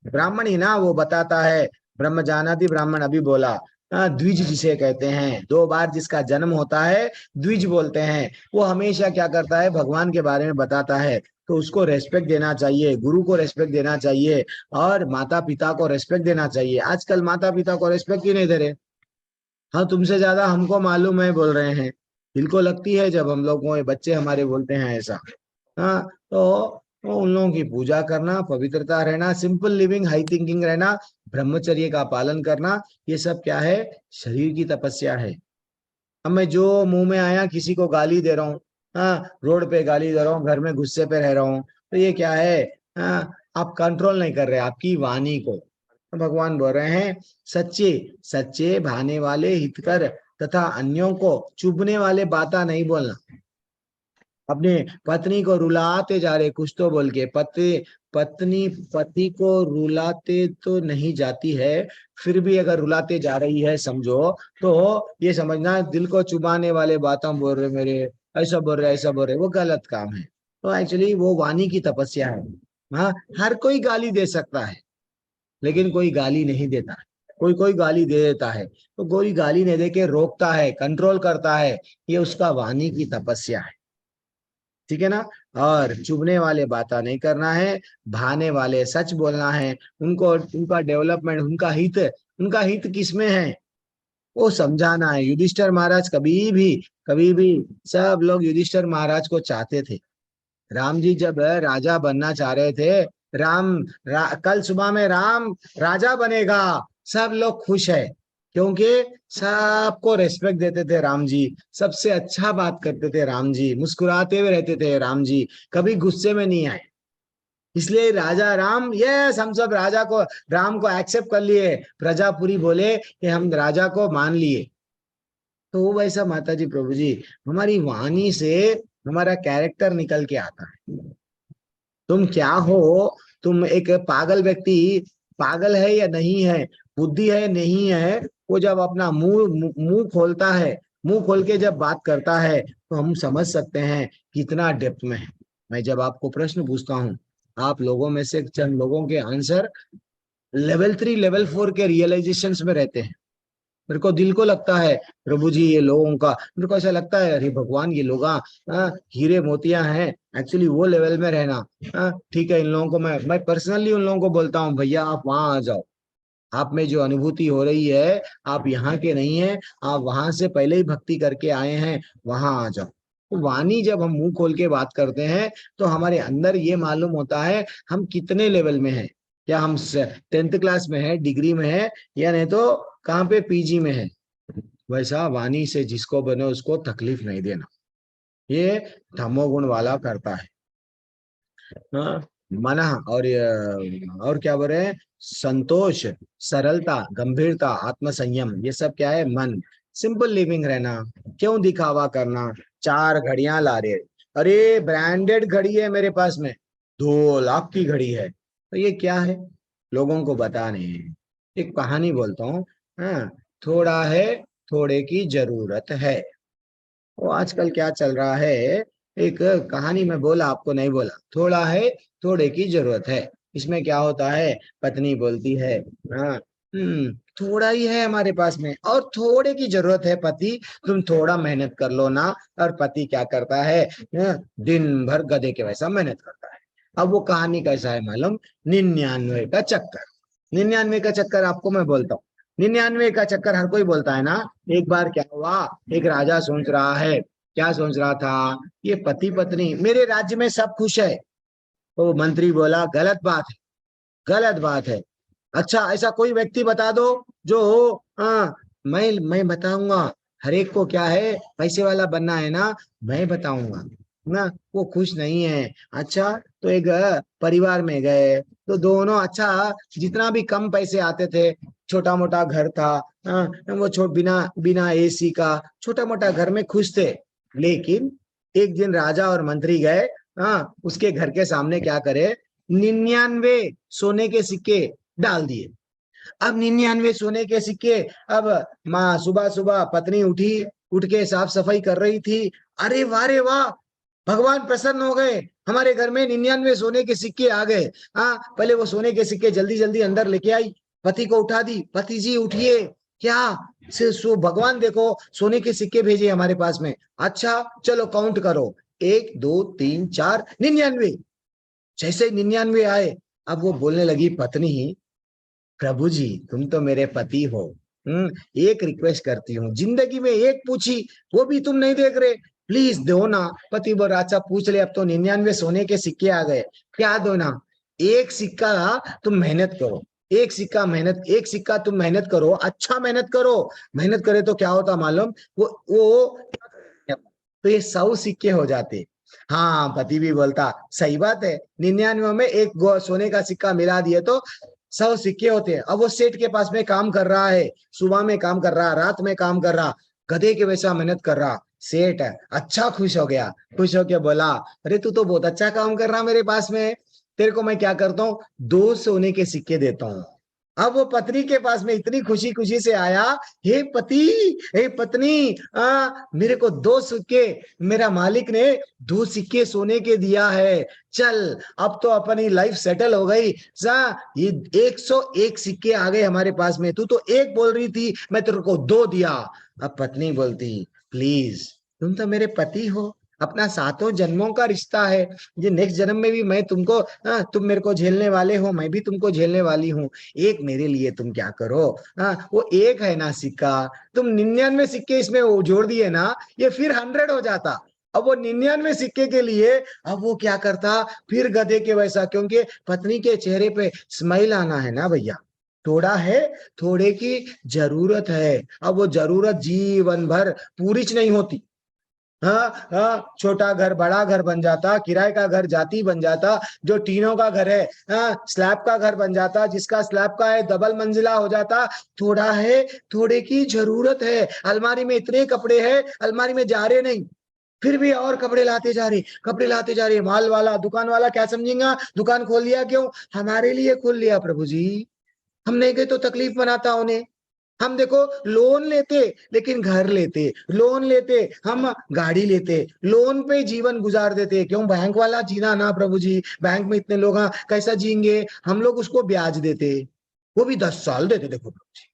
ब्राह्मण ही ना वो बताता है, ब्रह्म जानाति ब्राह्मण अभी बोला, द्विज जिसे कहते हैं, 2 बार जिसका जन्म होता है द्विज बोलते हैं, वो हमेशा क्या करता है, भगवान के बारे में बताता है। तो उसको रेस्पेक्ट देना चाहिए, गुरु को रेस्पेक्ट देना चाहिए, और माता पिता को रेस्पेक्ट देना चाहिए। आजकल माता पिता को रेस्पेक्ट ही नहीं दे रहे। हाँ तुमसे ज्यादा हमको मालूम है बोल रहे हैं। दिल को लगती है जब हम लोग को बच्चे हमारे बोलते हैं ऐसा। हाँ तो उन लोगों की पूजा करना, पवित्रता रहना, सिंपल लिविंग, हाई थिंकिंग रहना, ब्रह्मचर्य का पालन करना, ये सब क्या है, शरीर की तपस्या है। अब मैं जो मुंह में आया किसी को गाली दे रहा हूँ, हाँ रोड पे गाली दे रहा हूँ, घर में गुस्से पे रह रहा हूँ, तो ये क्या है, हाँ आप कंट्रोल नहीं कर रहे आपकी वाणी को। तो भगवान बोल रहे हैं सच्चे सच्चे भाने वाले हितकर तथा अन्यों को चुभने वाले बातें नहीं बोलना। अपने पत्नी को रुलाते जा रहे कुछ तो बोल के, पत्नी पति को रुलाते तो नहीं जाती है, फिर भी अगर रुलाते जा रही है समझो, तो ये समझना दिल को चुभाने वाले बातें बोल रहे, मेरे ऐसा बोल रहे ऐसा बोल रहे, वो गलत काम है। तो एक्चुअली वो वाणी की तपस्या है। हाँ हर कोई गाली दे सकता है, लेकिन कोई गाली नहीं देता। कोई कोई गाली दे देता है, तो कोई गाली नहीं दे के रोकता है, कंट्रोल करता है, ये उसका वाणी की तपस्या है। ठीक है ना। और चुभने वाले बातें नहीं करना है, भाने वाले सच बोलना है, उनको उनका डेवलपमेंट, उनका हित किसमें है वो समझाना है। युधिष्ठिर महाराज कभी भी सब लोग युधिष्ठिर महाराज को चाहते थे। राम जी जब राजा बनना चाह रहे थे, कल सुबह में राम राजा बनेगा, सब लोग खुश है, क्योंकि सबको रेस्पेक्ट देते थे राम जी, सबसे अच्छा बात करते थे राम जी, मुस्कुराते हुए रहते थे राम जी, कभी गुस्से में नहीं आए। इसलिए राजा राम, यस, हम सब राम को एक्सेप्ट कर लिए, प्रजापुरी बोले कि हम राजा को मान लिए। तो वैसा माता जी प्रभु जी हमारी वाणी से हमारा कैरेक्टर निकल के आता है। तुम क्या हो, तुम एक पागल व्यक्ति पागल है या नहीं है, बुद्धि है नहीं है, वो जब अपना मुंह खोलता है, मुंह खोल के जब बात करता है तो हम समझ सकते हैं कितना डेप्थ में है। मैं जब आपको प्रश्न पूछता हूँ, आप लोगों में से चंद लोगों के आंसर लेवल 3 लेवल 4 के रियलाइजेशन में रहते हैं। मेरे को दिल को लगता है प्रभु जी ये लोगों का, मेरे को ऐसा लगता है अरे भगवान ये लोग हीरे मोतियां हैं, एक्चुअली वो लेवल में रहना। ठीक है, इन लोगों को मैं पर्सनली उन लोगों को बोलता हूँ भैया आप वहां आ जाओ, आप में जो अनुभूति हो रही है आप यहाँ के नहीं है, आप वहां से पहले ही भक्ति करके आए हैं, वहां आ जाओ। तो वाणी जब हम मुंह खोल के बात करते हैं तो हमारे अंदर ये मालूम होता है हम कितने लेवल में हैं। क्या हम 10th क्लास में है, डिग्री में है, या नहीं तो कहाँ पे पीजी में है। वैसा वाणी से जिसको बने उसको तकलीफ नहीं देना, ये तमोगुण वाला करता है। मना और क्या बोले, संतोष, सरलता, गंभीरता, आत्मसंयम, ये सब क्या है, मन। सिंपल लिविंग रहना, क्यों दिखावा करना। 4 घड़ियां ला रहे, अरे ब्रांडेड घड़ी है मेरे पास में, 2 लाख की घड़ी है, तो ये क्या है लोगों को बता नहीं है। एक कहानी बोलता हूँ, थोड़ा है थोड़े की जरूरत है। वो आजकल क्या चल रहा है, एक कहानी में बोला, आपको नहीं बोला, थोड़ा है थोड़े की जरूरत है। इसमें क्या होता है, पत्नी बोलती है हाँ थोड़ा ही है हमारे पास में और थोड़े की जरूरत है पति, तुम थोड़ा मेहनत कर लो ना। और पति क्या करता है, दिन भर गधे के वैसा मेहनत करता है। अब वो कहानी कैसा है मालूम, 99 का चक्कर। 99 का चक्कर आपको मैं बोलता हूँ, 99 का चक्कर हर कोई बोलता है ना। एक बार क्या हुआ, एक राजा सोच रहा है, क्या सोच रहा था, ये पति पत्नी मेरे राज्य में सब खुश है। तो मंत्री बोला गलत बात है, गलत बात है। अच्छा ऐसा कोई व्यक्ति बता दो जो मैं बताऊंगा, हर एक को क्या है पैसे वाला बनना है ना, मैं बताऊंगा ना, वो खुश नहीं है। अच्छा तो एक परिवार में गए तो दोनों, अच्छा जितना भी कम पैसे आते थे, छोटा मोटा घर था, वो बिना एसी का छोटा मोटा घर में खुश थे। लेकिन एक दिन राजा और मंत्री गए, उसके घर के सामने क्या करे, 99 सोने के सिक्के डाल दिए। अब 99 सोने के सिक्के, अब माँ सुबह सुबह पत्नी उठ के साफ सफाई कर रही थी, अरे वाह रे वाह, भगवान प्रसन्न हो गए, हमारे घर में 99 सोने के सिक्के आ गए। पहले वो सोने के सिक्के जल्दी जल्दी अंदर लेके आई, पति को उठा दी, पति जी उठिए, क्या भगवान देखो सोने के सिक्के भेजे हमारे पास में। अच्छा चलो काउंट करो, 1 2 3 4 99। जैसे 99 आए, अब वो बोलने लगी पत्नी, प्रभु जी तुम तो मेरे पति हो, एक रिक्वेस्ट करती हूँ, जिंदगी में एक पूछी वो भी तुम नहीं देख रहे, प्लीज दो ना। पति बोल अच्छा पूछ ले, अब तो 99 सोने के सिक्के आ गए, क्या दो ना, एक सिक्का तुम मेहनत करो, एक सिक्का तुम मेहनत करो, अच्छा मेहनत करो, मेहनत करे तो क्या होता मालूम, वो तो ये 100 सिक्के हो जाते। हाँ पति भी बोलता सही बात है, 99 में एक सोने का सिक्का मिला दिए तो 100 सिक्के होते हैं। अब वो सेठ के पास में काम कर रहा है, सुबह में काम कर रहा, रात में काम कर रहा, गधे के वैसा मेहनत कर रहा। सेठ अच्छा खुश हो गया, खुश होके बोला अरे तू तो बहुत अच्छा काम कर रहा मेरे पास में, तेरे को मैं क्या करता हूँ 2 सोने के सिक्के देता हूँ, अब वो पत्नी के पास में इतनी खुशी खुशी से आया, हे पति, हे पत्नी, मेरे को 2 सिक्के मेरा मालिक ने 2 सिक्के सोने के दिया है, चल अब तो अपनी लाइफ सेटल हो गई। ये 101 सिक्के आ गए हमारे पास में, तू तो 1 बोल रही थी, मैं तेरे को 2 दिया। अब पत्नी बोलती, प्लीज तुम तो मेरे पति हो, अपना 7 जन्मों का रिश्ता है, ये नेक्स्ट जन्म में भी मैं तुमको, तुम मेरे को झेलने वाले हो, मैं भी तुमको झेलने वाली हूँ, एक मेरे लिए तुम क्या करो, वो एक है ना सिक्का, तुम 99 सिक्के इसमें जोड़ दिए ना, ये फिर 100 हो जाता। अब वो 99 सिक्के के लिए अब वो क्या करता, फिर गधे के वैसा, क्योंकि पत्नी के चेहरे पे स्माइल आना है ना भैया, थोड़ा है, थोड़े की जरूरत है। अब वो जरूरत जीवन भर पूरी नहीं होती। हाँ हाँ, छोटा घर बड़ा घर बन जाता, किराए का घर जाती बन जाता, जो टीनों का घर है स्लैब का घर बन जाता, जिसका स्लैब का है डबल मंजिला हो जाता। थोड़ा है, थोड़े की जरूरत है। अलमारी में इतने कपड़े हैं, अलमारी में जा रहे नहीं, फिर भी और कपड़े लाते जा रहे, कपड़े लाते जा रहे। माल वाला, दुकान वाला क्या समझेगा, दुकान खोल लिया क्यों, हमारे लिए खोल लिया प्रभु जी, हम नहीं गए तो तकलीफ बनाता उन्हें। हम देखो लोन लेते लेकिन घर लेते, लोन लेते हम गाड़ी लेते, लोन पे जीवन गुजार देते, क्यों, बैंक वाला जीना ना प्रभु जी, बैंक में इतने लोग कैसा जिएंगे, हम लोग उसको ब्याज देते, वो भी 10 साल देते, देखो प्रभु जी।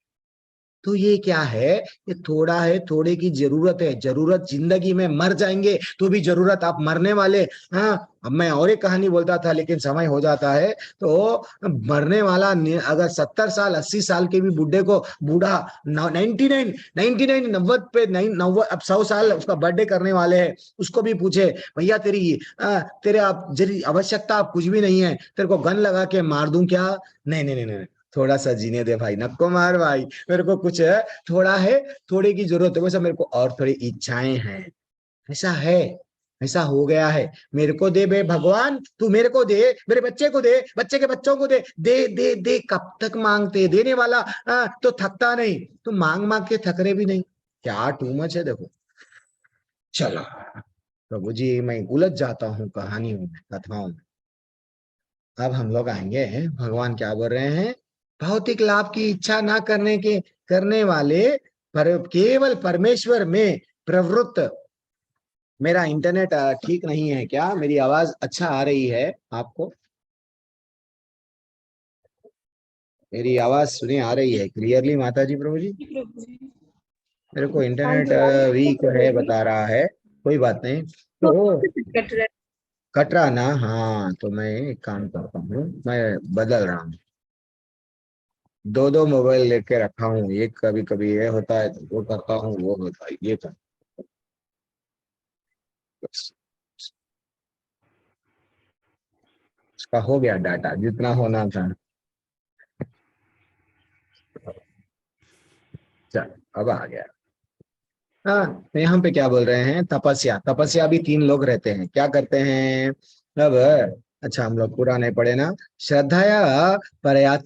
तो ये क्या है, ये थोड़ा है, थोड़े की जरूरत है। जरूरत जिंदगी में मर जाएंगे तो भी जरूरत, आप मरने वाले। अब मैं और एक कहानी बोलता था लेकिन समय हो जाता है, तो मरने वाला अगर 70 साल 80 साल के भी बुढ़े को, बूढ़ा 99 90 पे 90, अब 100 साल उसका बर्थडे करने वाले हैं, उसको भी पूछे, भैया तेरे आप जरी आवश्यकता आप कुछ भी नहीं है, तेरे को गन लगा के मार दूं क्या, नहीं नहीं नहीं, थोड़ा सा जीने दे भाई, नको मार भाई, मेरे को कुछ है, थोड़ा है, थोड़े की जरूरत है, वैसा मेरे को और थोड़ी इच्छाएं हैं, ऐसा है, ऐसा हो गया है। मेरे को दे बे भगवान, तू मेरे को दे, मेरे बच्चे को दे, बच्चे के बच्चों को दे, दे दे दे, कब तक मांगते, देने वाला तो थकता नहीं, तो मांग मांग के थक रहे भी नहीं, क्या टू मच है। देखो चलो प्रभु जी, मैं उलझ जाता हूँ कहानियों में, कथाओं में। अब हम लोग आएंगे, भगवान क्या बोल रहे हैं, भौतिक लाभ की इच्छा ना करने वाले केवल परमेश्वर में प्रवृत्त। मेरा इंटरनेट ठीक नहीं है क्या, मेरी आवाज अच्छा आ रही है आपको, मेरी आवाज सुने आ रही है क्लियरली माता जी प्रभु जी? मेरे को इंटरनेट वीक है बता रहा है, कोई बात नहीं। तो कट रहा ना, हाँ तो मैं एक काम करता हूँ, मैं बदल रहा हूँ, 2 मोबाइल लेके रखा हूँ, एक कभी कभी ये होता है तो वो करता हूँ, वो होता है ये करता हूँ। उसका हो गया डाटा जितना होना था। चल अब आ गया। हाँ, तो यहाँ पे क्या बोल रहे हैं, तपस्या, तपस्या भी 3 लोग रहते हैं, क्या करते हैं अब, अच्छा हम लोग पूरा नहीं पढ़े ना, श्रद्धाया परया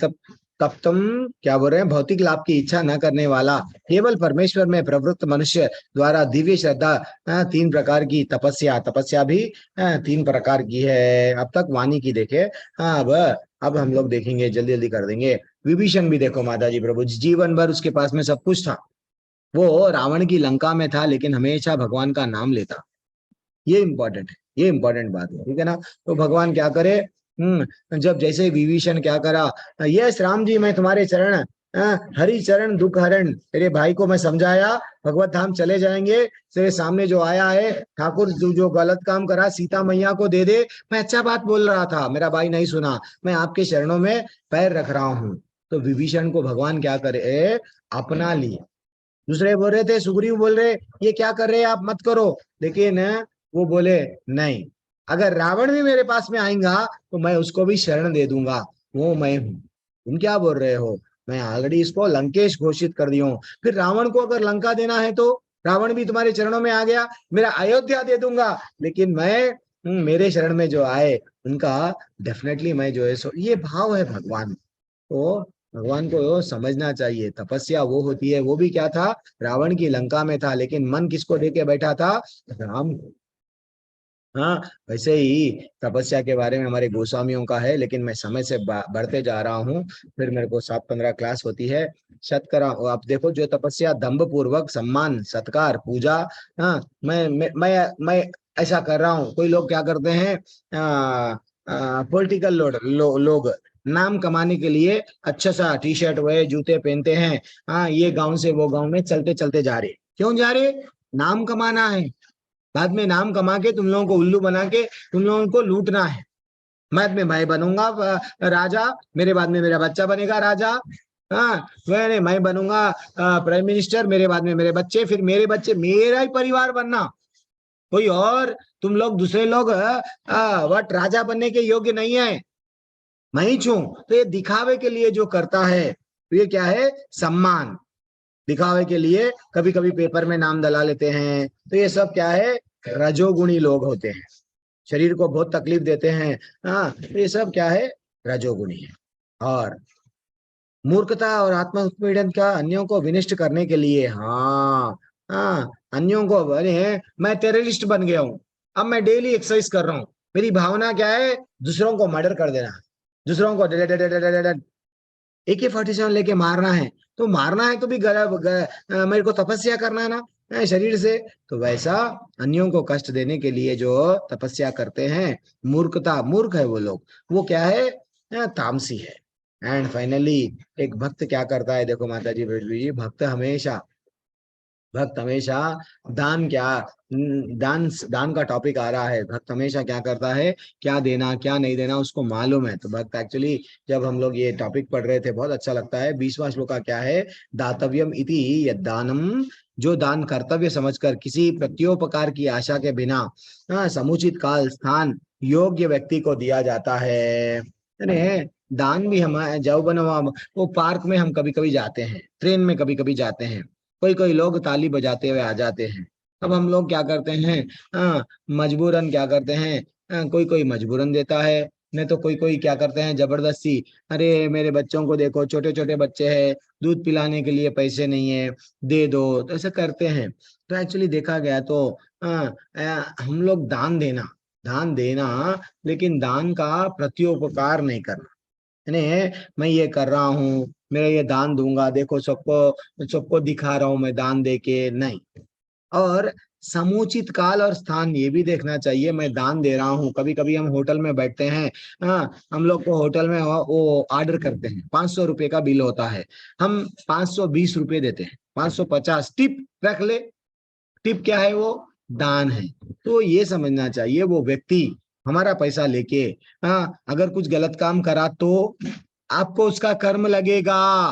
तब तुम क्या बोल रहे हैं, भौतिक लाभ की इच्छा न करने वाला, केवल परमेश्वर में प्रवृत्त मनुष्य द्वारा दिव्य श्रद्धा 3 प्रकार की तपस्या, तपस्या भी 3 प्रकार की है। अब तक वाणी की देखे, हाँ अब हम लोग देखेंगे, जल्दी जल्दी कर देंगे। विभीषण भी देखो माता जी प्रभु, जीवन भर उसके पास में सब कुछ था, वो रावण की लंका में था लेकिन हमेशा भगवान का नाम लेता, ये इंपॉर्टेंट है, ये इंपॉर्टेंट बात है, ठीक है ना। तो भगवान क्या करे, जब जैसे विभीषण क्या करा, यस राम जी मैं तुम्हारे चरण, हरि चरण दुख हरण, तेरे भाई को मैं समझाया, भगवत धाम चले जाएंगे, तेरे सामने जो आया है ठाकुर, जो गलत काम करा सीता मैया को दे दे, मैं अच्छा बात बोल रहा था, मेरा भाई नहीं सुना, मैं आपके चरणों में पैर रख रहा हूँ। तो विभीषण को भगवान क्या करे, अपना लिए। दूसरे बोल रहे थे, सुग्रीव बोल रहे ये क्या कर रहे हैं आप, मत करो, लेकिन वो बोले नहीं, अगर रावण भी मेरे पास में आएगा तो मैं उसको भी शरण दे दूंगा, वो मैं हूं, तुम क्या बोल रहे हो, मैं ऑलरेडी इसको लंकेश घोषित कर दिया हूं, फिर रावण को अगर लंका देना है तो रावण भी तुम्हारे चरणों में आ गया, मेरा अयोध्या दे दूंगा, लेकिन मैं मेरे शरण में जो आए उनका डेफिनेटली मैं जो है सो, ये भाव है भगवान। तो भगवान को समझना चाहिए, तपस्या वो होती है, वो भी क्या था, रावण की लंका में था, लेकिन मन किसको देके बैठा था, राम को। हाँ, वैसे ही तपस्या के बारे में हमारे गोस्वामियों का है, लेकिन मैं समय से बढ़ते जा रहा हूँ। फिर मेरे को 7:15 क्लास होती है। सत्करा, आप देखो, जो तपस्या दंभ पूर्वक सम्मान सत्कार पूजा, हाँ, मैं ऐसा कर रहा हूँ। कोई लोग क्या करते हैं, पॉलिटिकल लोग नाम कमाने के लिए अच्छा सा टी शर्ट वे जूते पहनते हैं। हाँ, ये गांव से वो गांव में चलते चलते जा रहे। क्यों जा रहे? नाम कमाना है। बाद में नाम कमा के तुम लोगों को उल्लू बना के तुम लोगों को लूटना है। बाद में मैं बनूंगा राजा, मेरे बाद में मेरा बच्चा बनेगा राजा। हाँ, मैं बनूंगा प्राइम मिनिस्टर, मेरे बाद में मेरे बच्चे, फिर मेरे बच्चे, मेरा ही परिवार बनना। कोई और तुम लोग दूसरे लोग वट राजा बनने के योग्य नहीं है। मैं ही छू। तो ये दिखावे के लिए जो करता है, तो ये क्या है? सम्मान दिखावे के लिए कभी कभी पेपर में नाम डला लेते हैं। तो ये सब क्या है? रजोगुणी लोग होते हैं, शरीर को बहुत तकलीफ देते हैं। हाँ, तो ये सब क्या है? रजोगुणी है। और मूर्खता और आत्म उत्पीड़न का अन्यों को विनिष्ट करने के लिए, हाँ हाँ, अन्यों को, अरे मैं टेररिस्ट बन गया हूँ, अब मैं डेली एक्सरसाइज कर रहा हूँ। मेरी भावना क्या है? दूसरों को मर्डर कर देना, दूसरों को AK-47 लेके मारना है। तो मारना है तो भी मेरे को तपस्या करना है ना, शरीर से। तो वैसा अन्यों को कष्ट देने के लिए जो तपस्या करते हैं, मूर्ख है वो लोग। वो क्या है? तामसी है। एंड फाइनली एक भक्त क्या करता है? देखो माता जी, भक्त हमेशा दान, दान का टॉपिक आ रहा है। भक्त हमेशा क्या करता है? क्या देना क्या नहीं देना उसको मालूम है। तो भक्त एक्चुअली, जब हम लोग ये टॉपिक पढ़ रहे थे, बहुत अच्छा लगता है। 20वां श्लोक का क्या है? दातव्यम इति यद्दानम, जो दान कर्तव्य समझकर किसी प्रत्योपकार की आशा के बिना समुचित काल स्थान योग्य व्यक्ति को दिया जाता है। अरे दान भी हम जाओ बनवा, वो पार्क में हम कभी कभी जाते हैं, ट्रेन में कभी कभी जाते हैं, कोई कोई लोग ताली बजाते हुए आ जाते हैं। अब हम लोग क्या करते हैं? मजबूरन क्या करते हैं? कोई कोई मजबूरन देता है, नहीं तो कोई कोई क्या करते हैं जबरदस्ती। अरे मेरे बच्चों को देखो, छोटे छोटे बच्चे हैं, दूध पिलाने के लिए पैसे नहीं है, दे दो, तो ऐसा करते हैं। तो एक्चुअली देखा गया तो हम लोग दान देना, लेकिन दान का प्रत्युपकार नहीं करना। मैं ये कर रहा हूँ, मेरा ये दान दूंगा, देखो सबको सबको दिखा रहा हूं मैं दान दे के, नहीं। और समुचित काल और स्थान ये भी देखना चाहिए। मैं दान दे रहा हूँ, कभी कभी हम होटल में बैठते हैं, हम लोग को होटल में वो ऑर्डर करते हैं, 500 रुपए का बिल होता है, हम 520 रुपए देते हैं, 550 टिप रख ले। टिप क्या है? वो दान है। तो ये समझना चाहिए, वो व्यक्ति हमारा पैसा लेके अगर कुछ गलत काम करा तो आपको उसका कर्म लगेगा।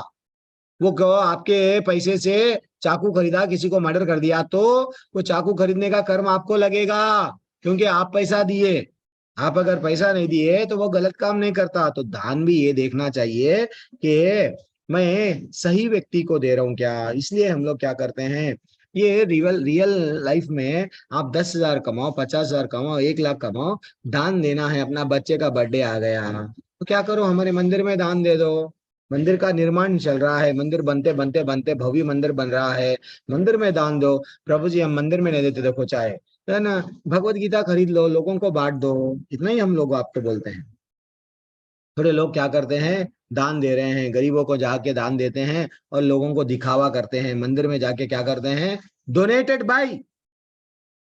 वो आपके पैसे से चाकू खरीदा, किसी को मर्डर कर दिया, तो वो चाकू खरीदने का कर्म आपको लगेगा, क्योंकि आप पैसा दिए। आप अगर पैसा नहीं दिए तो वो गलत काम नहीं करता। तो दान भी ये देखना चाहिए कि मैं सही व्यक्ति को दे रहा हूँ क्या। इसलिए हम लोग क्या करते हैं, ये रियल लाइफ में आप 10,000 कमाओ, 50,000 कमाओ, 1 लाख कमाओ, दान देना है। अपना बच्चे का बर्थडे आ गया तो क्या करो, हमारे मंदिर में दान दे दो। मंदिर का निर्माण चल रहा है, मंदिर बनते बनते बनते भव्य मंदिर बन रहा है, मंदिर में दान दो। प्रभु जी हम मंदिर में नहीं देते, देखो चाहे, है ना, भगवत गीता खरीद लो, लोगों को बांट दो। इतना ही हम लोग आपको बोलते हैं। थोड़े लोग क्या करते हैं, दान दे रहे हैं, गरीबों को जाके दान देते हैं और लोगों को दिखावा करते हैं। मंदिर में जाके क्या करते हैं? डोनेटेड बाय,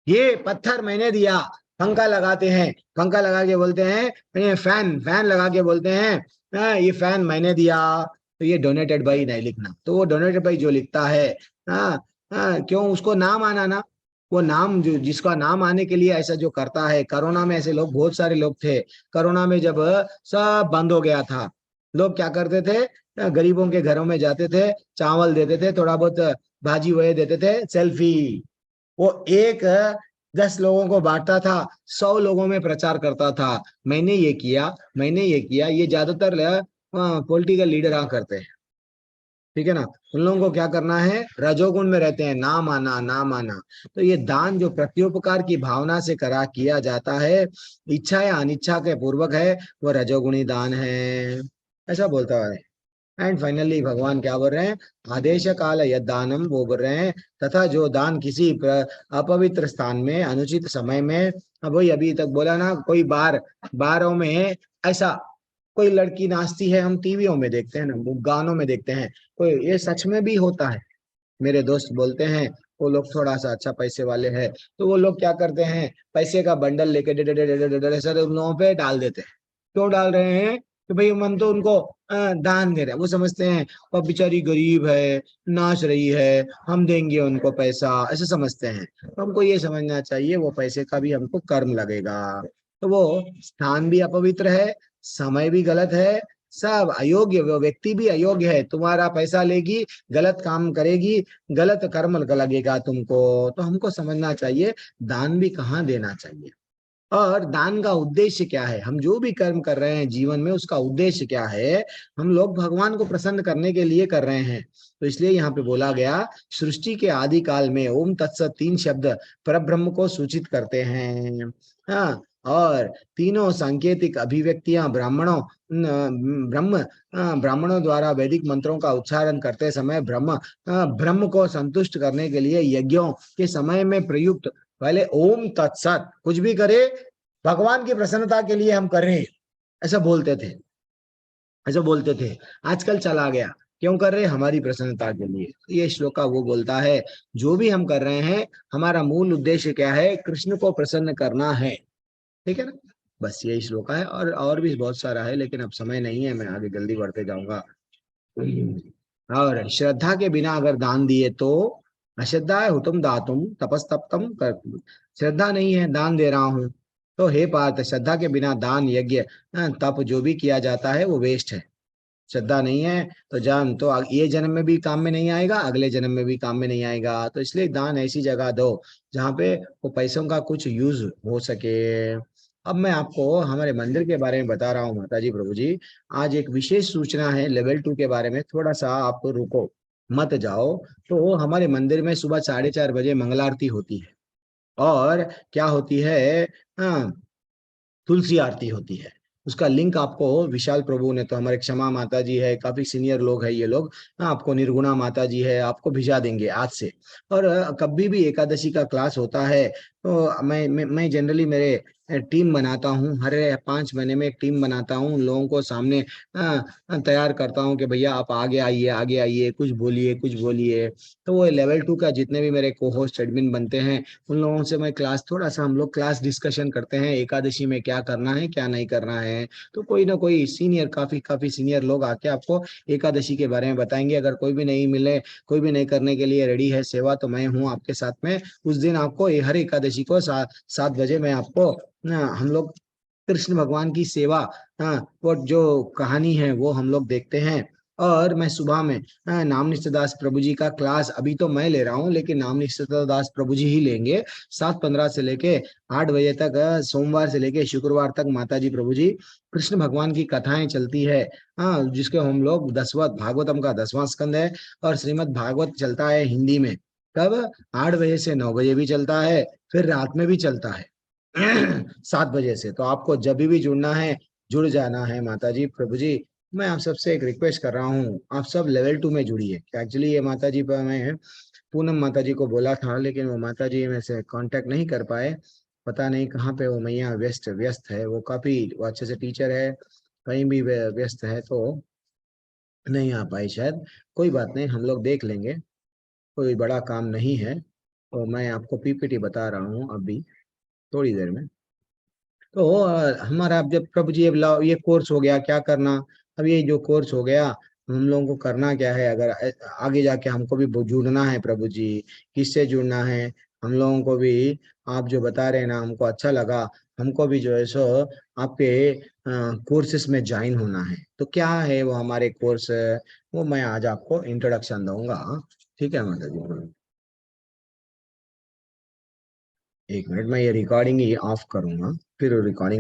ये पत्थर मैंने दिया। पंखा लगाते हैं, पंखा लगा के बोलते हैं, फैन लगा के बोलते हैं, ये फैन मैंने दिया। तो ये डोनेटेड बाई नहीं लिखना। तो वो डोनेटेड बाई जो लिखता है, क्यों? उसको नाम आना ना, वो नाम जो जिसका नाम आने के लिए ऐसा जो करता है। कोरोना में ऐसे लोग, बहुत सारे लोग थे। कोरोना में जब सब बंद हो गया था, लोग क्या करते थे? गरीबों के घरों में जाते थे, चावल देते थे, थोड़ा बहुत भाजी वही देते थे, सेल्फी। वो 10 लोगों को बांटता था, 100 लोगों में प्रचार करता था, मैंने ये किया, मैंने ये किया। ये ज्यादातर पॉलिटिकल लीडर करते हैं, ठीक है ना। उन लोगों को क्या करना है? रजोगुण में रहते हैं, नाम आना। तो ये दान जो प्रत्युपकार की भावना से किया जाता है, इच्छा या अनिच्छा के पूर्वक है, वो रजोगुणी दान है, ऐसा बोलता है। एंड फाइनली भगवान क्या बोल रहे हैं, आदेश काल यदानम, वो बोल रहे हैं तथा जो दान किसी अपवित्र स्थान में अनुचित समय में, अब वही अभी तक बोला ना, कोई बारों में ऐसा कोई लड़की नाचती है, हम टीवियों में देखते हैं ना, गानों में देखते हैं, कोई ये सच में भी होता है। मेरे दोस्त बोलते हैं, वो लोग थोड़ा सा अच्छा पैसे वाले हैं, तो वो लोग क्या करते हैं, पैसे का बंडल लेके सर उन लोगों पे डाल देते हैं। क्यों डाल रहे हैं, कि भाई हम तो उनको दान दे रहे हैं। वो समझते हैं वो बेचारी गरीब है, नाच रही है, हम देंगे उनको पैसा, ऐसे समझते हैं। तो हमको ये समझना चाहिए वो पैसे का भी हमको कर्म लगेगा। तो वो स्थान भी अपवित्र है, समय भी गलत है, सब अयोग्य, वो व्यक्ति भी अयोग्य है, तुम्हारा पैसा लेगी, गलत काम करेगी, गलत कर्म लगेगा तुमको। तो हमको समझना चाहिए दान भी कहाँ देना चाहिए, और दान का उद्देश्य क्या है, हम जो भी कर्म कर रहे हैं जीवन में उसका उद्देश्य क्या है। हम लोग भगवान को प्रसन्न करने के लिए कर रहे हैं। तो इसलिए यहाँ पे बोला गया, सृष्टि के आदि काल में ओम तत्सत 3 शब्द परब्रह्म को सूचित करते हैं। हाँ, और तीनों सांकेतिक अभिव्यक्तियां ब्राह्मणों द्वारा वैदिक मंत्रों का उच्चारण करते समय ब्रह्म को संतुष्ट करने के लिए यज्ञों के समय में प्रयुक्त पहले ओम तत्सत, कुछ भी करे भगवान की प्रसन्नता के लिए हम कर रहे हैं, ऐसा बोलते थे। आजकल चला गया, क्यों कर रहे हैं, हमारी प्रसन्नता के लिए। ये श्लोका वो बोलता है, जो भी हम कर रहे हैं हमारा मूल उद्देश्य क्या है, कृष्ण को प्रसन्न करना है। ठीक है ना, बस यही श्लोका है, और भी बहुत सारा है, लेकिन अब समय नहीं है, मैं आगे जल्दी बढ़ते जाऊंगा। और श्रद्धा के बिना अगर दान दिए तो अश्रद्धा है हुतुम दातुम तपस्तप्तम कर, श्रद्धा नहीं है, दान दे रहा हूं, तो हे पार्थ, श्रद्धा के बिना दान यज्ञ तप जो भी किया जाता है वो वेस्ट है। श्रद्धा नहीं है तो जान तो ये जन्म में भी काम में नहीं आएगा, अगले जन्म में भी काम में नहीं आएगा। तो इसलिए दान ऐसी जगह दो जहाँ पे वो पैसों का कुछ यूज हो सके। अब मैं आपको हमारे मंदिर के बारे में बता रहा हूँ माता जी प्रभु जी। आज एक विशेष सूचना है लेवल 2 के बारे में, थोड़ा सा आप रुको, मत जाओ। तो हमारे मंदिर में सुबह 4:30 बजे मंगल आरती होती है, और क्या होती है, हाँ, तुलसी आरती होती है। उसका लिंक आपको विशाल प्रभु ने, तो हमारे क्षमा माता जी है, काफी सीनियर लोग है ये लोग, आपको निर्गुणा माता जी है, आपको भिजा देंगे आज से। और कभी भी एकादशी का क्लास होता है तो मैं जनरली मेरे टीम बनाता हूँ, हर 5 महीने में एक टीम बनाता हूँ, उन लोगों को सामने तैयार करता हूँ कि भैया आप आगे आइए, कुछ बोलिए। तो वो लेवल 2 का जितने भी मेरे को होस्ट एडमिन बनते हैं उन लोगों से मैं क्लास, थोड़ा सा हम लोग क्लास डिस्कशन करते हैं, एकादशी में क्या करना है क्या नहीं करना है। तो कोई ना कोई सीनियर, काफी सीनियर लोग आके आपको एकादशी के बारे में बताएंगे। अगर कोई भी नहीं मिले, कोई भी नहीं करने के लिए रेडी है सेवा, तो मैं हूँ आपके साथ में। उस दिन आपको हर एकादशी को 7 बजे मैं आपको हम लोग कृष्ण भगवान की सेवा, वो जो कहानी है वो हम लोग देखते हैं। और मैं सुबह में नाम निष्ठदास प्रभु जी का क्लास अभी तो मैं ले रहा हूँ, लेकिन नाम निष्ठदास प्रभु जी ही लेंगे 7:15 से लेके 8 बजे तक, सोमवार से लेके शुक्रवार तक माता जी प्रभु जी कृष्ण भगवान की कथाएं चलती है। जिसके हम लोग भागवतम का 10वां स्कंद है, और श्रीमद् भागवत चलता है हिंदी में, कब 8 बजे से 9 बजे भी चलता है, फिर रात में भी चलता है 7 बजे से। तो आपको जब भी जुड़ना है जुड़ जाना है माता जी प्रभु जी। मैं आप सबसे एक रिक्वेस्ट कर रहा हूँ, आप सब लेवल 2 में जुड़िए। एक्चुअली ये माता जी पर मैं पूनम माता जी को बोला था, लेकिन वो माता जी में से कांटेक्ट नहीं कर पाए, पता नहीं कहाँ पे वो मैया व्यस्त है। वो काफी अच्छे से टीचर है, कहीं भी व्यस्त है, तो नहीं आ पाई शायद। कोई बात नहीं, हम लोग देख लेंगे, कोई बड़ा काम नहीं है। तो मैं आपको पीपीटी बता रहा हूँ अभी थोड़ी देर में। तो हमारा अब जब प्रभु जी अब ये कोर्स हो गया, क्या करना, अब ये जो कोर्स हो गया हम लोगों को करना क्या है, अगर आगे जाके हमको भी जुड़ना है प्रभु जी, किससे जुड़ना है हम लोगों को भी, आप जो बता रहे हैं ना हमको अच्छा लगा, हमको भी जो है सो आपके कोर्सेस में ज्वाइन होना है। तो क्या है वो हमारे कोर्स, वो मैं आज आपको इंट्रोडक्शन दूंगा। ठीक है माता जी, एक मिनट, मैं ये रिकॉर्डिंग ही ऑफ करूंगा, फिर रिकॉर्डिंग